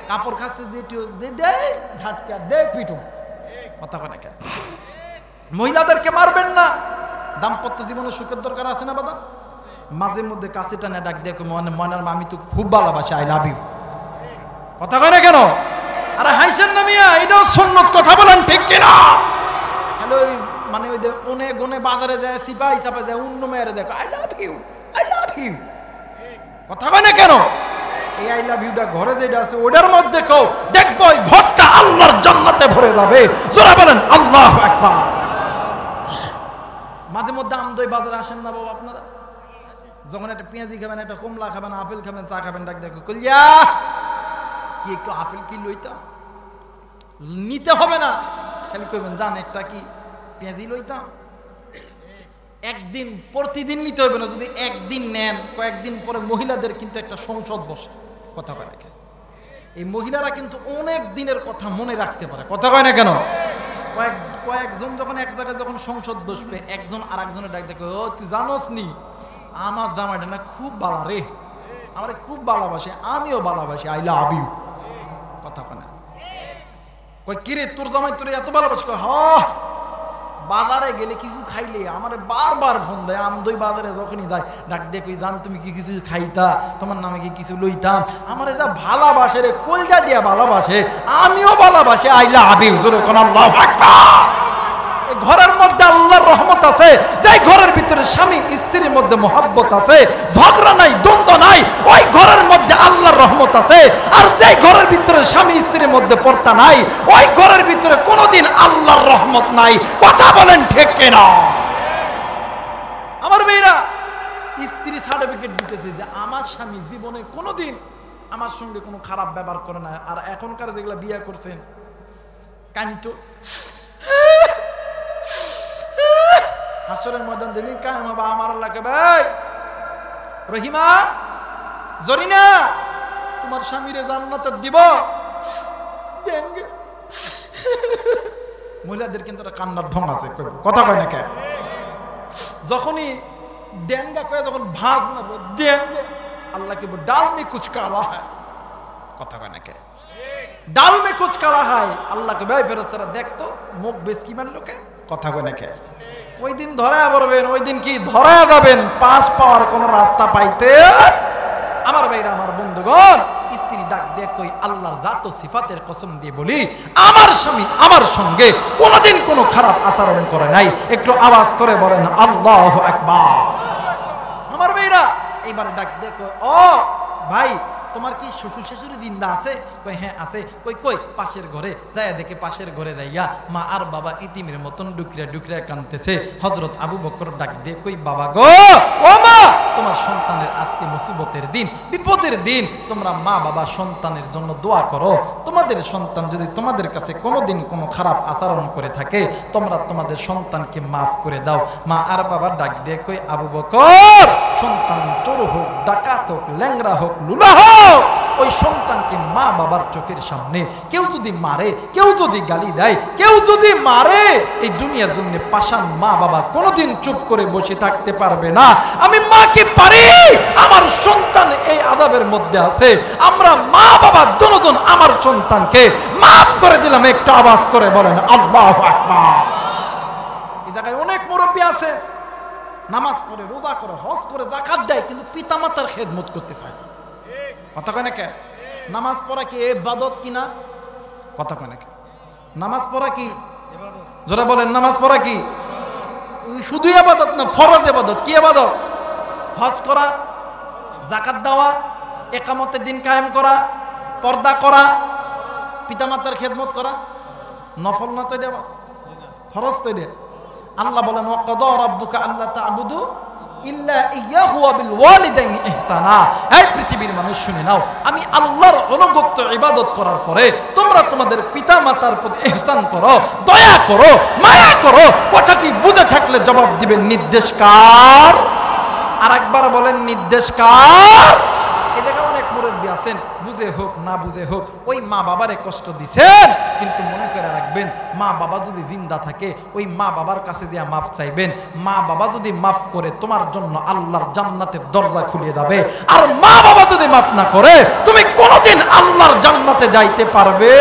Speaker 1: কাপড় কাচতে দিয়ে ঝাটকা দে পিটু, কথা কয় না কেন? মহিলাদেরকে মারবেন না, দাম্পত্য জীবনে সুখের দরকার আছে না বাবা? মাঝে মধ্যে কাছে টানে ডাক দিয়ে ময়নার মা, আমি তো খুব ভালোবাসি, আই লাভ ইউ, কথা কয় না কেন? আরে হাইছেন না মিয়া, এটাও সুন্নত, কথা বলেন ঠিক কিনা? খালি ওই মানে ওই যে ওনে গনে বাজারে যায়, সিপাই চাপা যায়, অন্য মেয়েরে দেখো, I love you, I you, কথা কয় না কেন? এই আই লাভ ইউটা ঘরে যেটা আছে ওটার মধ্যে কেউ দেখবো ওই ঘরটা আল্লাহর জান্নাতে ভরে যাবে। জোরে বলেন আল্লাহু আকবার। মাঝে মধ্যে আমদই বাজারে আসেন না বাবা আপনারা? যখন একটা পেঁয়াজি খাবেন, একটা কমলা খাবেন, আপেল খাবেন, চা খাবেন, ডাক দেখো কলিয়া কি একটু আপেল কি লইতাম? নিতে হবে না, খালি কইবেন জান একটা কি পেঁয়াজি লইতাম। একদিন প্রতিদিন নিতে হবে না, যদি একদিন নেন কয়েকদিন পরে মহিলাদের কিন্তু একটা সংসদ বসে, কথা কয় না কেন? এই মহিলারা কিন্তু অনেক দিনের কথা মনে রাখতে পারে, কথা কয় না কেন? কয়েকজন যখন এক জায়গায় যখন সংসদ বসবে, একজন আর একজনের ডাক দেখে, ও তুই জানোস নি আমার জামাইটা না খুব বালা রে, আমার খুব ভালোবাসে, আমিও ভালোবাসি, আই লাভ ইউ, কথা কয় না? কই কিরে তোর জামাই তোর এত ভালোবাসে? হ, বাজারে গেলে কিছু খাইলে আমার বারবার ফোন দেয়। আমদই বাজারে যখনই যায় ডাক দিয়ে কই জান তুমি কি কিছু খাইতা, তোমার নামে কি কিছু লইতাম? আমার এটা ভালোবাসে রে, কলজা দিয়া ভালোবাসে, আমিও ভালোবাসি, আই লাভ ইউ। জোরে কোন আল্লাহু আকবার। এই ঘরের মধ্যে আল্লাহর রহমত আছে, যে ঘরের ভিতরে স্বামী স্ত্রীর মধ্যে মহব্বত আছে, ঝগড়া নাই, দ্বন্দ্ব নাই, ওই ঘরের মধ্যে আল্লাহর রহমত আছে। আর যে ঘরের ভিতরে স্বামী স্ত্রীর মধ্যে পর্দা নাই, ওই ঘরের ভিতরে কোনোদিন আল্লাহর রহমত নাই। কথা বলেন ঠিক কিনা? আমার মেয়েরা স্ত্রী সার্টিফিকেট দিতেছে যে আমার স্বামী জীবনে কোনোদিন আমার সঙ্গে কোনো খারাপ ব্যবহার করে না। আর এখনকার যেগুলা বিয়ে করছেন কানিত হাসরের ময়দান যেদিন কায়েম হবে, আমার আল্লাহকে ভাই রহিমা জরিনা তোমার স্বামীরে জান্নাতে দিব দেনগে। মহিলাদের কিন্তু একটা কান্নার ঢং আছে, কথা কয় না কে? যখনই দেনগা কয়ে যখন ভাগ মারবো দেনগে, আল্লাহকে ডাল মে কুছ কালা হয়, কথা কয় না কে? ডাল মে কুছ কালা হয়, আল্লাহকে ভাই ফেরেশতারা দেখতো মুখ বেশ কি মানলো কে, কথা কয় না কে? ওই দিন ধরা পড়বেন, ওই দিন কি ধরা যাবেন, পাশ পাওয়ার কোন রাস্তা পাইতে। আমার ভাইরা, আমার বন্ধুগণ, স্ত্রী ডাক দিয়ে কই আল্লাহর জাত ও সিফাতের কসম দিয়ে বলি, আমার স্বামী আমার সঙ্গে কোনোদিন কোনো খারাপ আচরণ করে নাই। একটু আওয়াজ করে বলেন আল্লাহু আকবার। আমার ভাইরা এইবার ডাক দিয়ে কই, ও ভাই তোমার কি শ্বশুর শাশুড়ি জিন্দা আছে? কই হ্যাঁ আছে। কই কই পাশের ঘরে যায়, দেখে পাশের ঘরে যাইয়া মা আর বাবা ইতিমের মতন ডুকরিয়া ডুকরিয়া কাঁদতেছে। হযরত আবু বকর ডাক দিয়ে কই বাবা গো, ও মা, তোমার সন্তানের আজকে মুসিবতের দিন, বিপদের দিন, তোমরা মা বাবা সন্তানের জন্য দোয়া করো। তোমাদের সন্তান যদি তোমাদের কাছে কোনোদিন কোনো খারাপ আচরণ করে থাকে, তোমরা তোমাদের সন্তানকে মাফ করে দাও। মা আর বাবা ডাক দিয়ে কই আবু বকর, সন্তান চোর হোক, ডাকাত হোক, ল্যাংড়া হোক, লুলা হোক, ওই সন্তানকে মা বাবার চোখের সামনে কেউ যদি মারে, কেউ যদি গালি দেয়, কেউ যদি মারে, এই দুনিয়ার জন্য পাষাণ মা বাবা কোনোদিন চুপ করে বসে থাকতে পারবে না। আমি মাকে পারি, আমার সন্তান এই আযাবের মধ্যে আছে, আমরা মা বাবা দুজন আমার সন্তানকে মাফ করে দিলাম। একটু আওয়াজ করে বলেন আল্লাহু আকবার। এই জায়গায় অনেক মুরব্বী আছে, নামাজ পড়ে, রোজা করে, হজ করে, যাকাত দেয়, কিন্তু পিতামাতার খেদমত করতে চায় না, কথা কয় না কে? নামাজ পড়া কি ইবাদত কিনা? কথা কয় না কে? নামাজ পড়া কি? যারা বলেন নামাজ পড়া কি শুধু ইবাদত না, ফরজ ইবাদত। কি ইবাদত? হজ করা, যাকাত দেওয়া, ইকামতের দিন কায়েম করা, পর্দা করা, পিতামাতার খেদমত করা। নফল না তো এটা, ফরজ তো এটা। আল্লাহ বলেন ওয়াকাদা রাব্বুকা আল্লা তা'বুদু ইল্লা ইয়াহু ওয়া বিল ওয়ালিদাইনি ইহসানা। এই পৃথিবীর মানুষ শুনে নাও, আমি আল্লাহর অনুগত্য ইবাদত করার পরে তোমরা তোমাদের পিতামাতার প্রতি ইহসান করো, দয়া করো, মায়া করো। কথাটি বুঝে থাকলে জবাব দিবেন নির্দেশ কার? আরেকবার বলেন নির্দেশ কার? এই জায়গায় অনেক মুরব্বী আছেন, বুঝে হোক না বুঝে হোক ওই মা বাবারে কষ্ট দিছেন, কিন্তু মনে করে রাখবেন মা বাবা যদি জিন্দা থাকে ওই মা বাবার কাছে দিয়া মাফ চাইবেন। মা বাবা যদি মাফ করে তোমার জন্য আল্লাহর জান্নাতের দরজা খুলে যাবে। আর মা বাবা যদি মাফ না করে তুমি কোনোদিন আল্লাহর জান্নাতে যাইতে পারবে?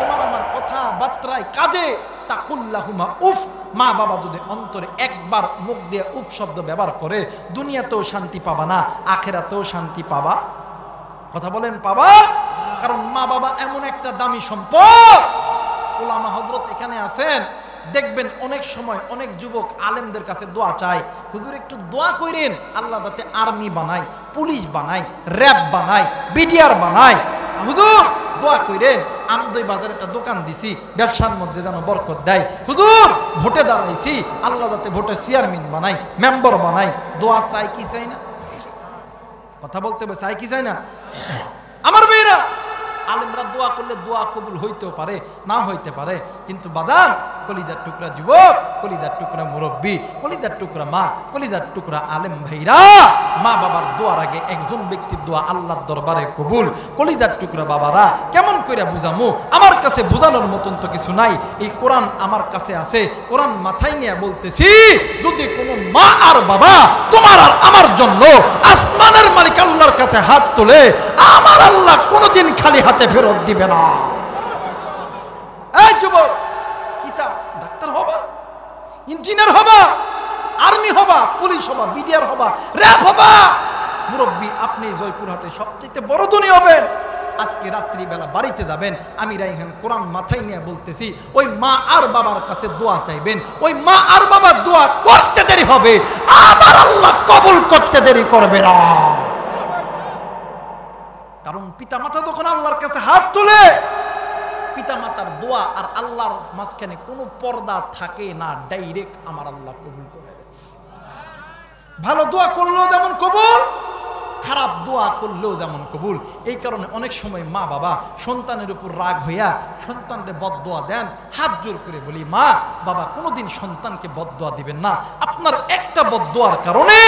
Speaker 1: তোমার আমার কথা বার্তায় কাজে তাকুল্লাহুমা উফ। মা বাবা যদি অন্তরে একবার মুখ দিয়ে উফ শব্দ ব্যবহার করে, দুনিয়াতেও শান্তি পাবা না, আখেরাতেও শান্তি পাবা। কথা বলেন পাবা? কারণ মা বাবা এমন একটা দামি সম্পদ। উলামা হযরত এখানে আছেন, দেখবেন অনেক সময় অনেক যুবক আলেমদের কাছে দোয়া চায়, হুজুর একটু দোয়া করেন আল্লাহ যাতে আর্মি বানায়, পুলিশ বানায়, র্যাব বানায়, বিডিআর বানায়। হুজুর দোয়া করেন আমদই বাজারে একটা দোকান দিছি, ব্যবসার মধ্যে যেন বরকত দেয়। হুজুর ভোটে দাঁড়াইছি, আল্লাহ যাতে ভোটে চেয়ারম্যান বানায়, মেম্বার বানায়। দোয়া চাই কি চাই না? কথা বলতে হবে, চাই কি চাই না? আমার মেয়েরা, আলেমরা দোয়া করলে দোয়া কবুল হইতেও পারে, না হইতে পারে, কিন্তু বাদান কলিদার টুকরা যুবক, কলিদার টুকরা মুরব্বী, কলিদার টুকরা মা, কলিদার টুকরা আলেম ভাইরা, মা বাবার দোয়ার আগে একজন ব্যক্তির দোয়া আল্লাহর দরবারে কবুল। কলিদার টুকরা বাবারা, কেমন করে বুঝামু? আমার কাছে বোঝানোর মতন তো কিছু নাই। এই কোরআন আমার কাছে আছে, কোরআন মাথায় নিয়ে বলতেছি, যদি কোনো মা আর বাবা তোমার আর আমার জন্য আসমানের মালিক আল্লাহর কাছে হাত তোলে, আমার আল্লাহ কোনোদিন খালি হাতে ফেরত দিবে না। এই যুবক, কি চাও? ডাক্তার হবা, ইঞ্জিনিয়ার হবা, আর্মি হবা, পুলিশ হবা, বিডিআর হবা, র্যাব হবা? মুরব্বী, আপনি জয়পুরহাটে সবচেয়ে বড় ধনী হবেন। আজকে রাত্রিবেলা বাড়িতে যাবেন, আমি রাইহান কোরআন মাথায় নিয়ে বলতেছি, ওই মা আর বাবার কাছে দোয়া চাইবেন। ওই মা আর বাবার দোয়া করতে দেরি হবে, আমার আল্লাহ কবুল করতে দেরি করবে না। কারণ পিতা মাতা যখন আল্লাহর কাছে হাত তোলে, পিতা মাতার দোয়া আর আল্লাহর মাঝখানে কোনো পর্দা থাকে না, ডাইরেক্ট আমার আল্লাহ কবুল করে দেয়। ভালো দোয়া করলেও যেমন কবুল, খারাপ দোয়া করলেও যেমন কবুল। এই কারণে অনেক সময় মা বাবা সন্তানের উপর রাগ হইয়া সন্তানকে বদদোয়া দেন। হাত জোর করে বলি, মা বাবা কোনোদিন সন্তানকে বদদোয়া দিবেন না। আপনার একটা বদদোয়ার কারণে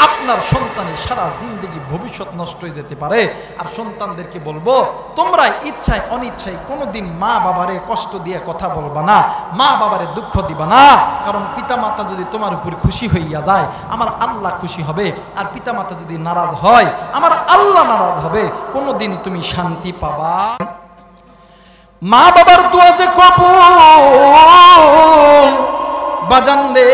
Speaker 1: আপনার সন্তানের সারা জিন্দগি ভবিষ্যৎ নষ্ট হয়ে যেতে পারে। আর সন্তানদেরকে বলবো, তোমরা ইচ্ছায় অনিচ্ছায় কোনোদিন মা বাবারে কষ্ট দিয়ে কথা বলবা না, মা বাবারে দুঃখ দিবা না। কারণ পিতা মাতা যদি তোমার উপর খুশি হইয়া যায়, আমার আল্লাহ খুশি হবে। আর পিতা মাতা যদি নারাজ হয়, আমার আল্লাহ নারাজ হবে। কোনদিন তুমি শান্তি পাবা। মা বাবার দোয়া যে কবুল বাজান রে,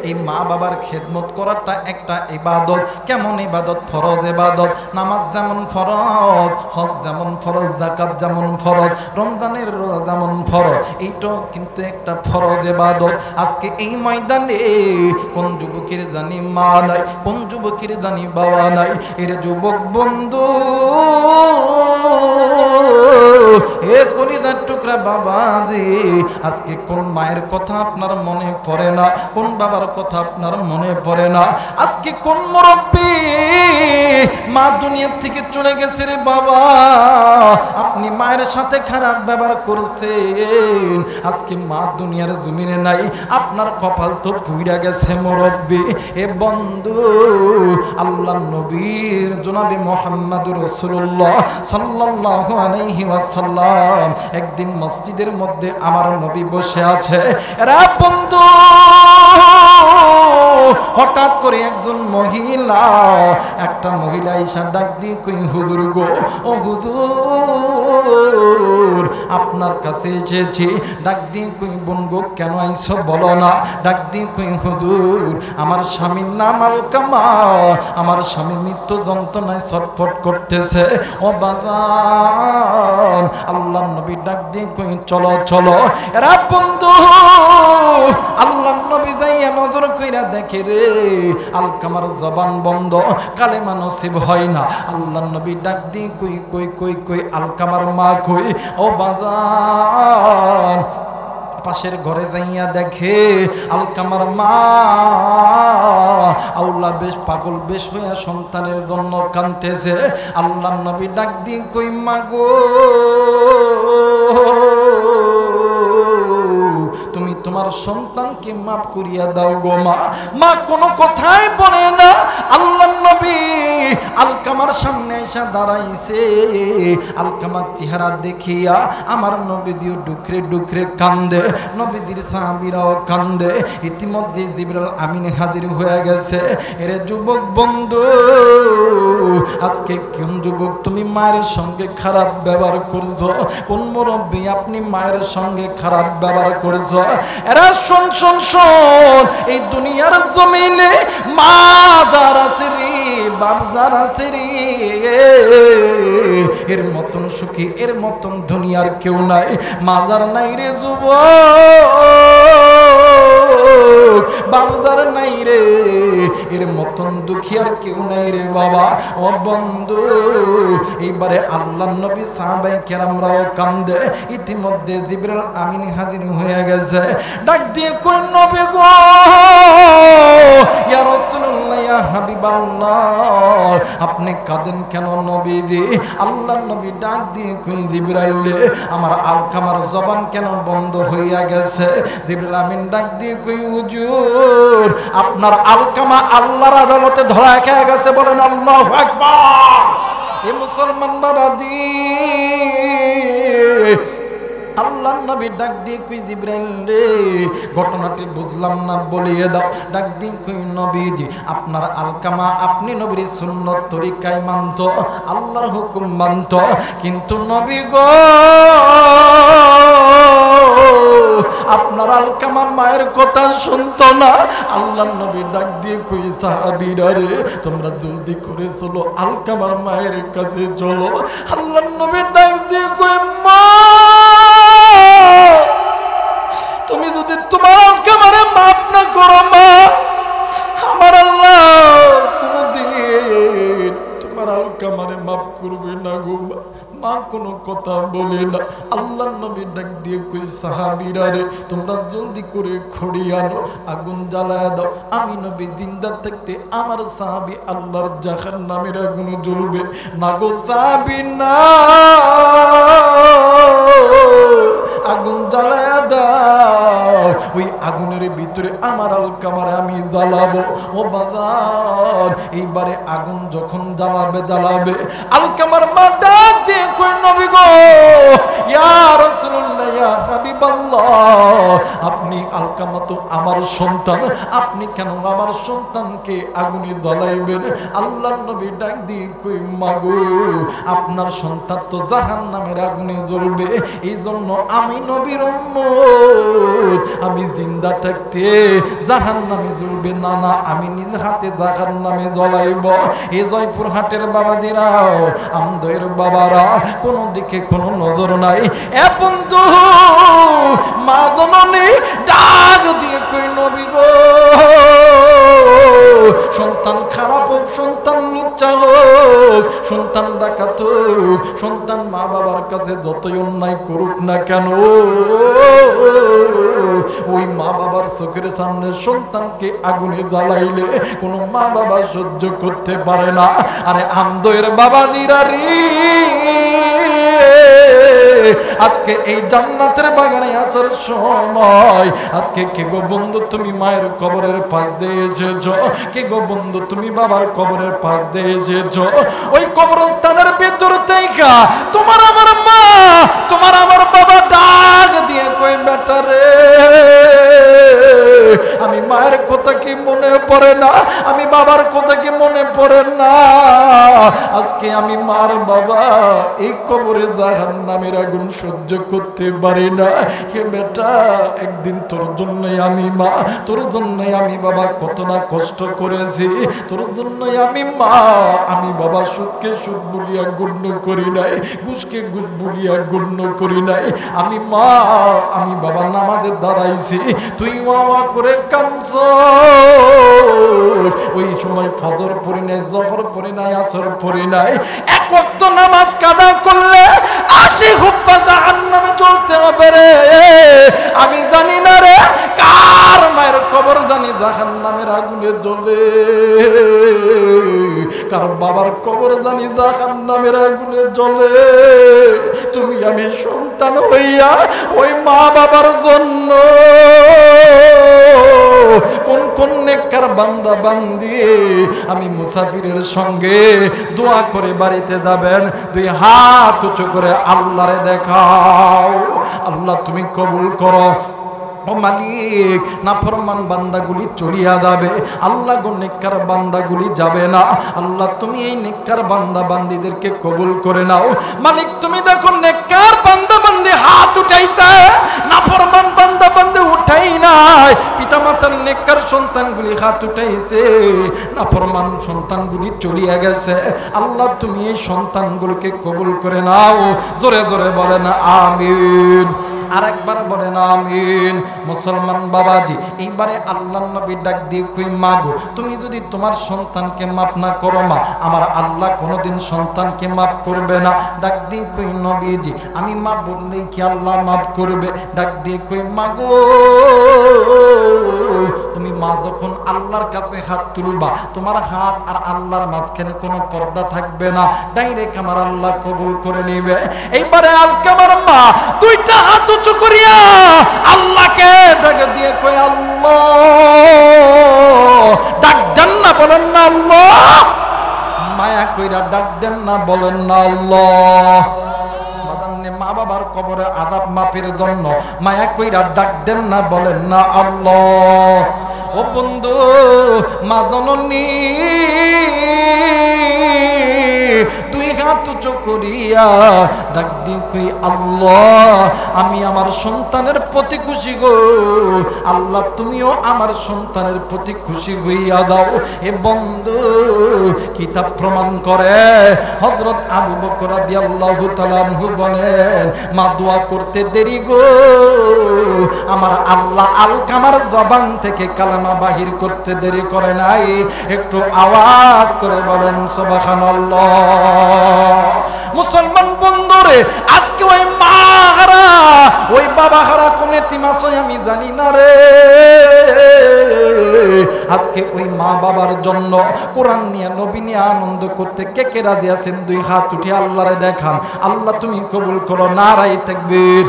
Speaker 1: এই মা বাবার খেদমত করাটা একটা ইবাদত। কেমন ইবাদত? ফরজ ইবাদত। নামাজ যেমন ফরজ, হজ যেমন ফরজ, যাকাত যেমন ফরজ, রমজানের রোজা যেমন ফরজ, এইটাও কিন্তু একটা ফরজ ইবাদত। আজকে এই ময়দানে কোন যুবকের জানি মা নাই, কোন যুবকের জানি বাবা নাই। এর যুবক বন্ধু, এ কলিজার টুকরা বাবা জি, আজকে কোন মায়ের কথা আপনার মনে পড়ে না, কোন বাবার কথা আপনার মনে পড়ে না? আজকে কোন মুরব্বী মা দুনিয়া থেকে চলে গেছে রে বাবা, আপনি মায়ের সাথে খারাপ ব্যবহার করছেন। আজকে মা দুনিয়ার জমিনে নাই, আপনার কপাল তো পুইরা গেছে মুরব্বী। এ বন্ধু, আল্লাহ নবীর জনাবে মুহাম্মদুর রাসূলুল্লাহ সাল্লাল্লাহু আলাইহি ওয়াসাল্লাম একদিন মসজিদের মধ্যে আমার নবী বসে আছে। রে বন্ধু, হঠাৎ করে একজন মহিলা, একটা মহিলা এসে ডাক দিয়ে কই, হুজুর গো, ও হুজুর আপনার কাছে এসেছি। ডাক দিয়ে কই, বোন গো কেন আইছো বলো না? ডাক দিয়ে কই, হুজুর আমার স্বামীর নাম আলকামা, আমার স্বামী মৃত্যু যন্ত্রণায় ছটফট করতেছে। ও বাজান, আল্লাহ নবী ডাক দিয়ে কই, চলো চলো। এরা বন্ধু, আল্লাহ নবী যাইয়া নজর কইরা দেখে রে, আলকামার জবান বন্ধ, কালেমা নসিব হয় না। আল্লাহ নবী ডাক দিয়ে কই কই কই কই, আলকামার মা কই? ও বাজান, পাশের ঘরে যাইয়া দেখে আলকামার মা আউলা বেশ পাগল বেশ হইয়া সন্তানের জন্য কাঁদতেছে। আল্লাহ নবী ডাক দিয়ে কই, মা গো, তুমি তোমার সন্তানকে মাফ করিয়া দাও গো মা। মা কোনো কথাই বলে না। আল্লাহ নবী আলকামার সামনে এসে দাঁড়াইছে। আলকামার চেহারা দেখিয়া আমার নবীজিও ডুকরে ডুকরে কান্দে, নবীজির সাহাবীরাও কান্দে। ইতিমধ্যে জিবরাইল আমিন হাজির হয়ে গেছে। এরে যুবক বন্ধু, আজকে কোন যুবক তুমি মায়ের সঙ্গে খারাপ ব্যবহার করছো? কোন মুরব্বী আপনি মায়ের সঙ্গে খারাপ ব্যবহার করছো? এরা শোন শোন শোন, এই দুনিয়ার জমিনে মা যার আছে রে, বাপ যার আছে রে, এর মতন সুখী, এর মতন দুনিয়ার কেউ নাই। মা যার নাই রে যুবক, বাবুদার নাই রে, এর মতন দুঃখী আর কেউ নাই রে বাবা। ও বন্ধু, এইবারে আল্লাহ নবী সাহাবায়ে কেরামরাও কান্দে। ইতিমধ্যে জিবরাইল আমিন হাজির হয়ে গেছে, ডাক দিয়ে কই নবী গো, ইয়া রাসূলুল্লাহ, ইয়া হাবিবাল্লাহ, আপনি কাঁদেন কেন নবীজি? আল্লাহ নবী ডাক দিয়ে কই জিবরাইল রে, আমার আলকামার জবান কেন বন্ধ হইয়া গেছে? জিবরাইল আমিন ডাক দিয়ে কই হুজুর, আপনার আলকামা আল্লাহর আদালতে ধরা খেয়ে গেছে। বলেন আল্লাহু আকবার। এ মুসলমান বাবাজি, আল্লাহ নবী ডাক দিয়ে কই জিবরাইল রে, ঘটনাটি বুঝলাম না, বলিয়ে দাও। ডাক দিয়ে কই নবীজি, আপনার আলকামা আপনি নবীর সুন্নত তরিকায় মানত, আল্লাহর হুকুম মানত, কিন্তু নবী গো, আপনার আলকামা মায়ের কথা শুনতো না। আল্লাহ নবী ডাক দিয়ে কই সাহাবীরা রে, তোমরা জলদি করে চলো, আলকামার মায়ের কাছে চলো। আল্লাহ নবী ডাক দিয়ে কই মা, তুমি যদি তোমার আলকামারে মাফ না করো মা, আমার আল্লাহ কোনদিন তোমার আলকামারে মাফ করবে না গো। মা কোনো কথা বলে না। আল্লাহ নবী ডাক দিয়ে কই সাহাবীরা রে, তোমরা জলদি করে খড়ি আনো, আগুন জ্বালায় দাও। আমি নবী জিন্দা থাকতে আমার সাহাবী আল্লাহর জাহান্নামের আগুন জ্বলবে না গো সাহাবী না, আগুন জ্বালায় দাও। ওই আগুনের ভিতরে আমার আলকামারে আমি জ্বালাবো। ও বাজার, এইবারে আগুন যখন জ্বালাবে আলকামার মা ডাক দিয়ে কই নবী গো, ইয়া রাসূলুল্লাহ, ইয়া হাবিবাল্লাহ, আপনি আলকামা তো আমার সন্তান, আপনি কেন আমার সন্তানকে আগুনে জ্বালাইবেন? আল্লাহ নবী ডাক দিয়ে কই মা গো, আপনার সন্তান তো জাহান্নামের আগুনে জ্বলবে, এই জন্য আমি নবীর উম্মত, আমি জিন্দা থাকতে জাহান্নামে জ্বলবে না, না আমি নিজ হাতে জাহান্নামে জ্বলাইব। এই জয়পুর হাটের বাবাদিরাও, আমদয়ের বাবারা, কোন দিকে কোনো নজর নাই। এ বন্ধু, মা জননী ডাক দিয়ে কই নবী গো, সন্তান খারাপ হোক, সন্তান লুচ্চা হোক, সন্তান ডাকাত হোক, সন্তান মা বাবার কাছে যতই অন্যায় করুক না কেন, ওই মা বাবার চোখের সামনে সন্তানকে আগুনে জ্বালাইলে কোনো মা বাবা সহ্য করতে পারে না। আরে আমদয়ের বাবাদিরা রে, আজকে এই জান্নাতের বাগানে আসার সময়, আজকে কে গো বন্ধু তুমি মায়ের কবরের পাশ দিয়ে এসেছ? কে গো বন্ধু তুমি বাবার কবরের পাশ দিয়ে এসেছ? ওই কবরস্থানের ভেতর থেকে তোমার আমার মা, তোমার আমার বাবা ডাক দিয়ে কই বেটা রে, আমি মায়ের কথা কি মনে পড়ে না, আমি বাবার কথা কি মনে পড়ে না? আজকে আমি মার বাবা এই কবরে জাহান্নামের আগুন সহ্য করতে পারি না। হে বেটা, একদিন তোর জন্যই আমি মা, তোর জন্যই আমি বাবা কত না কষ্ট করেছি, তোর জন্যই আমি মা, আমি বাবা সুদকে সুদ বলিয়া গণ্য করি নাই, ঘুষকে ঘুষ বলিয়া গণ্য করি নাই। আমি মা, আমি বাবা নামাজে দাঁড়াইছি, তুই ওয়া করে কাঁদছ। ওই সময় ফজর পড়ি নাই, জহর পড়ি নাই, আসর পড়ি নাই। এক ওয়াক্ত নামাজ কাদা করলে 80 হুব্বা জাহান্নামে চলতে হবে রে। আমি জানি না রে কার মায়ের কবর জানি জাহান্নামের আগুনে জ্বলে, কার বাবার কবর জানি জাহান্নামের আগুনে জ্বলে। তুমি আমি সন্তান হইয়া ওই মা বাবার জন্য কোন কোন নেককার বান্দা বান্দি আমি মুসাফিরের সঙ্গে দোয়া করে বাড়িতে যাবেন, দুই হাত উঁচু করে আল্লাহরে দেখাও, আল্লাহ তুমি কবুল করো। ও মালিক, নাফরমান বান্দাগুলি চলিয়া যাবে, আল্লাহ গো নেককার বান্দাগুলি যাবে না। আল্লাহ তুমি এই নেককার বান্দা বান্দিদেরকে কবুল করে নাও। মালিক তুমি দেখো নেককার বান্দা বান্দি হাত উঠাইছে, নাফরমান বান্দা বান্দি উঠাই নাই। পিতা মাতার নেককার সন্তানগুলি হাত উঠাইছে, নাফরমান সন্তানগুলি চলিয়া গেছে। আল্লাহ তুমি এই সন্তানগুলোকে কবুল করে নাও। জোরে জোরে বলেন আমিন, আরেকবার বলেন আমিন। মুসলমান বাবাজি, এইবারে আল্লাহর নবী ডাক দিয়ে কই মাগো, তুমি যদি তোমার সন্তানকে মাফ না করো মা, আমার আল্লাহ কোনোদিন সন্তানকে মাফ করবে না। ডাক দিয়ে কই নবীজি, আমি মা বললেই কি আল্লাহ মাফ করবে? ডাক দিয়ে কই মাগো, তুমি মা যখন আল্লাহর কাছে হাত তুলবা, তোমার হাত আর আল্লাহর মাঝখানে কোনো পর্দা থাকবে না, ডাইরেক্ট আমার আল্লাহ কবুল করে নেবে। এইবারে আলকামার মা দুইটা হাত উঁচু করিয়া আল্লাহকে ডাক দিয়ে কই আল্লাহ, ডাক দেন না, বলেন না আল্লাহ, মায়া কইরা ডাক দেন না, বলেন না আল্লাহ। মা বাবার কবরে আযাব মাফের জন্য মায়া কইরা ডাক দেন না, বলেন না আল্লাহ। ও বন্ধু, মা জননী তুই হাত উঁচু করিয়া ডাক দি কই আল্লাহ, আমি আমার সন্তানের প্রতি খুশি গো আল্লাহ, তুমিও আমার সন্তানের প্রতি খুশি হইয়া দাও। এ বন্ধু, কিতাব প্রমাণ করে হযরত আবু বকর রাদিয়াল্লাহু তাআলা আনহু বলেন, মা দোয়া করতে দেরি গো, আমার আল্লাহ আলকামার জবান থেকে কালেমা বাহির করতে দেরি করে নাই। একটু আওয়াজ করে বলেন সুবহানাল্লাহ। মুসলমান বন্ধুরে, আজকে ওই মা হারা, ওই বাবা হারা কোন এতিম আছে আমি জানি না রে। আজকে ওই মা বাবার জন্য কোরআন নিয়ে নবী নিয়ে আনন্দ করতে কে কে রাজি আছেন? দুই হাত উঠে আল্লাহরে দেখান। আল্লাহ তুমি কবুল করো। নারায়ে তাকবীর।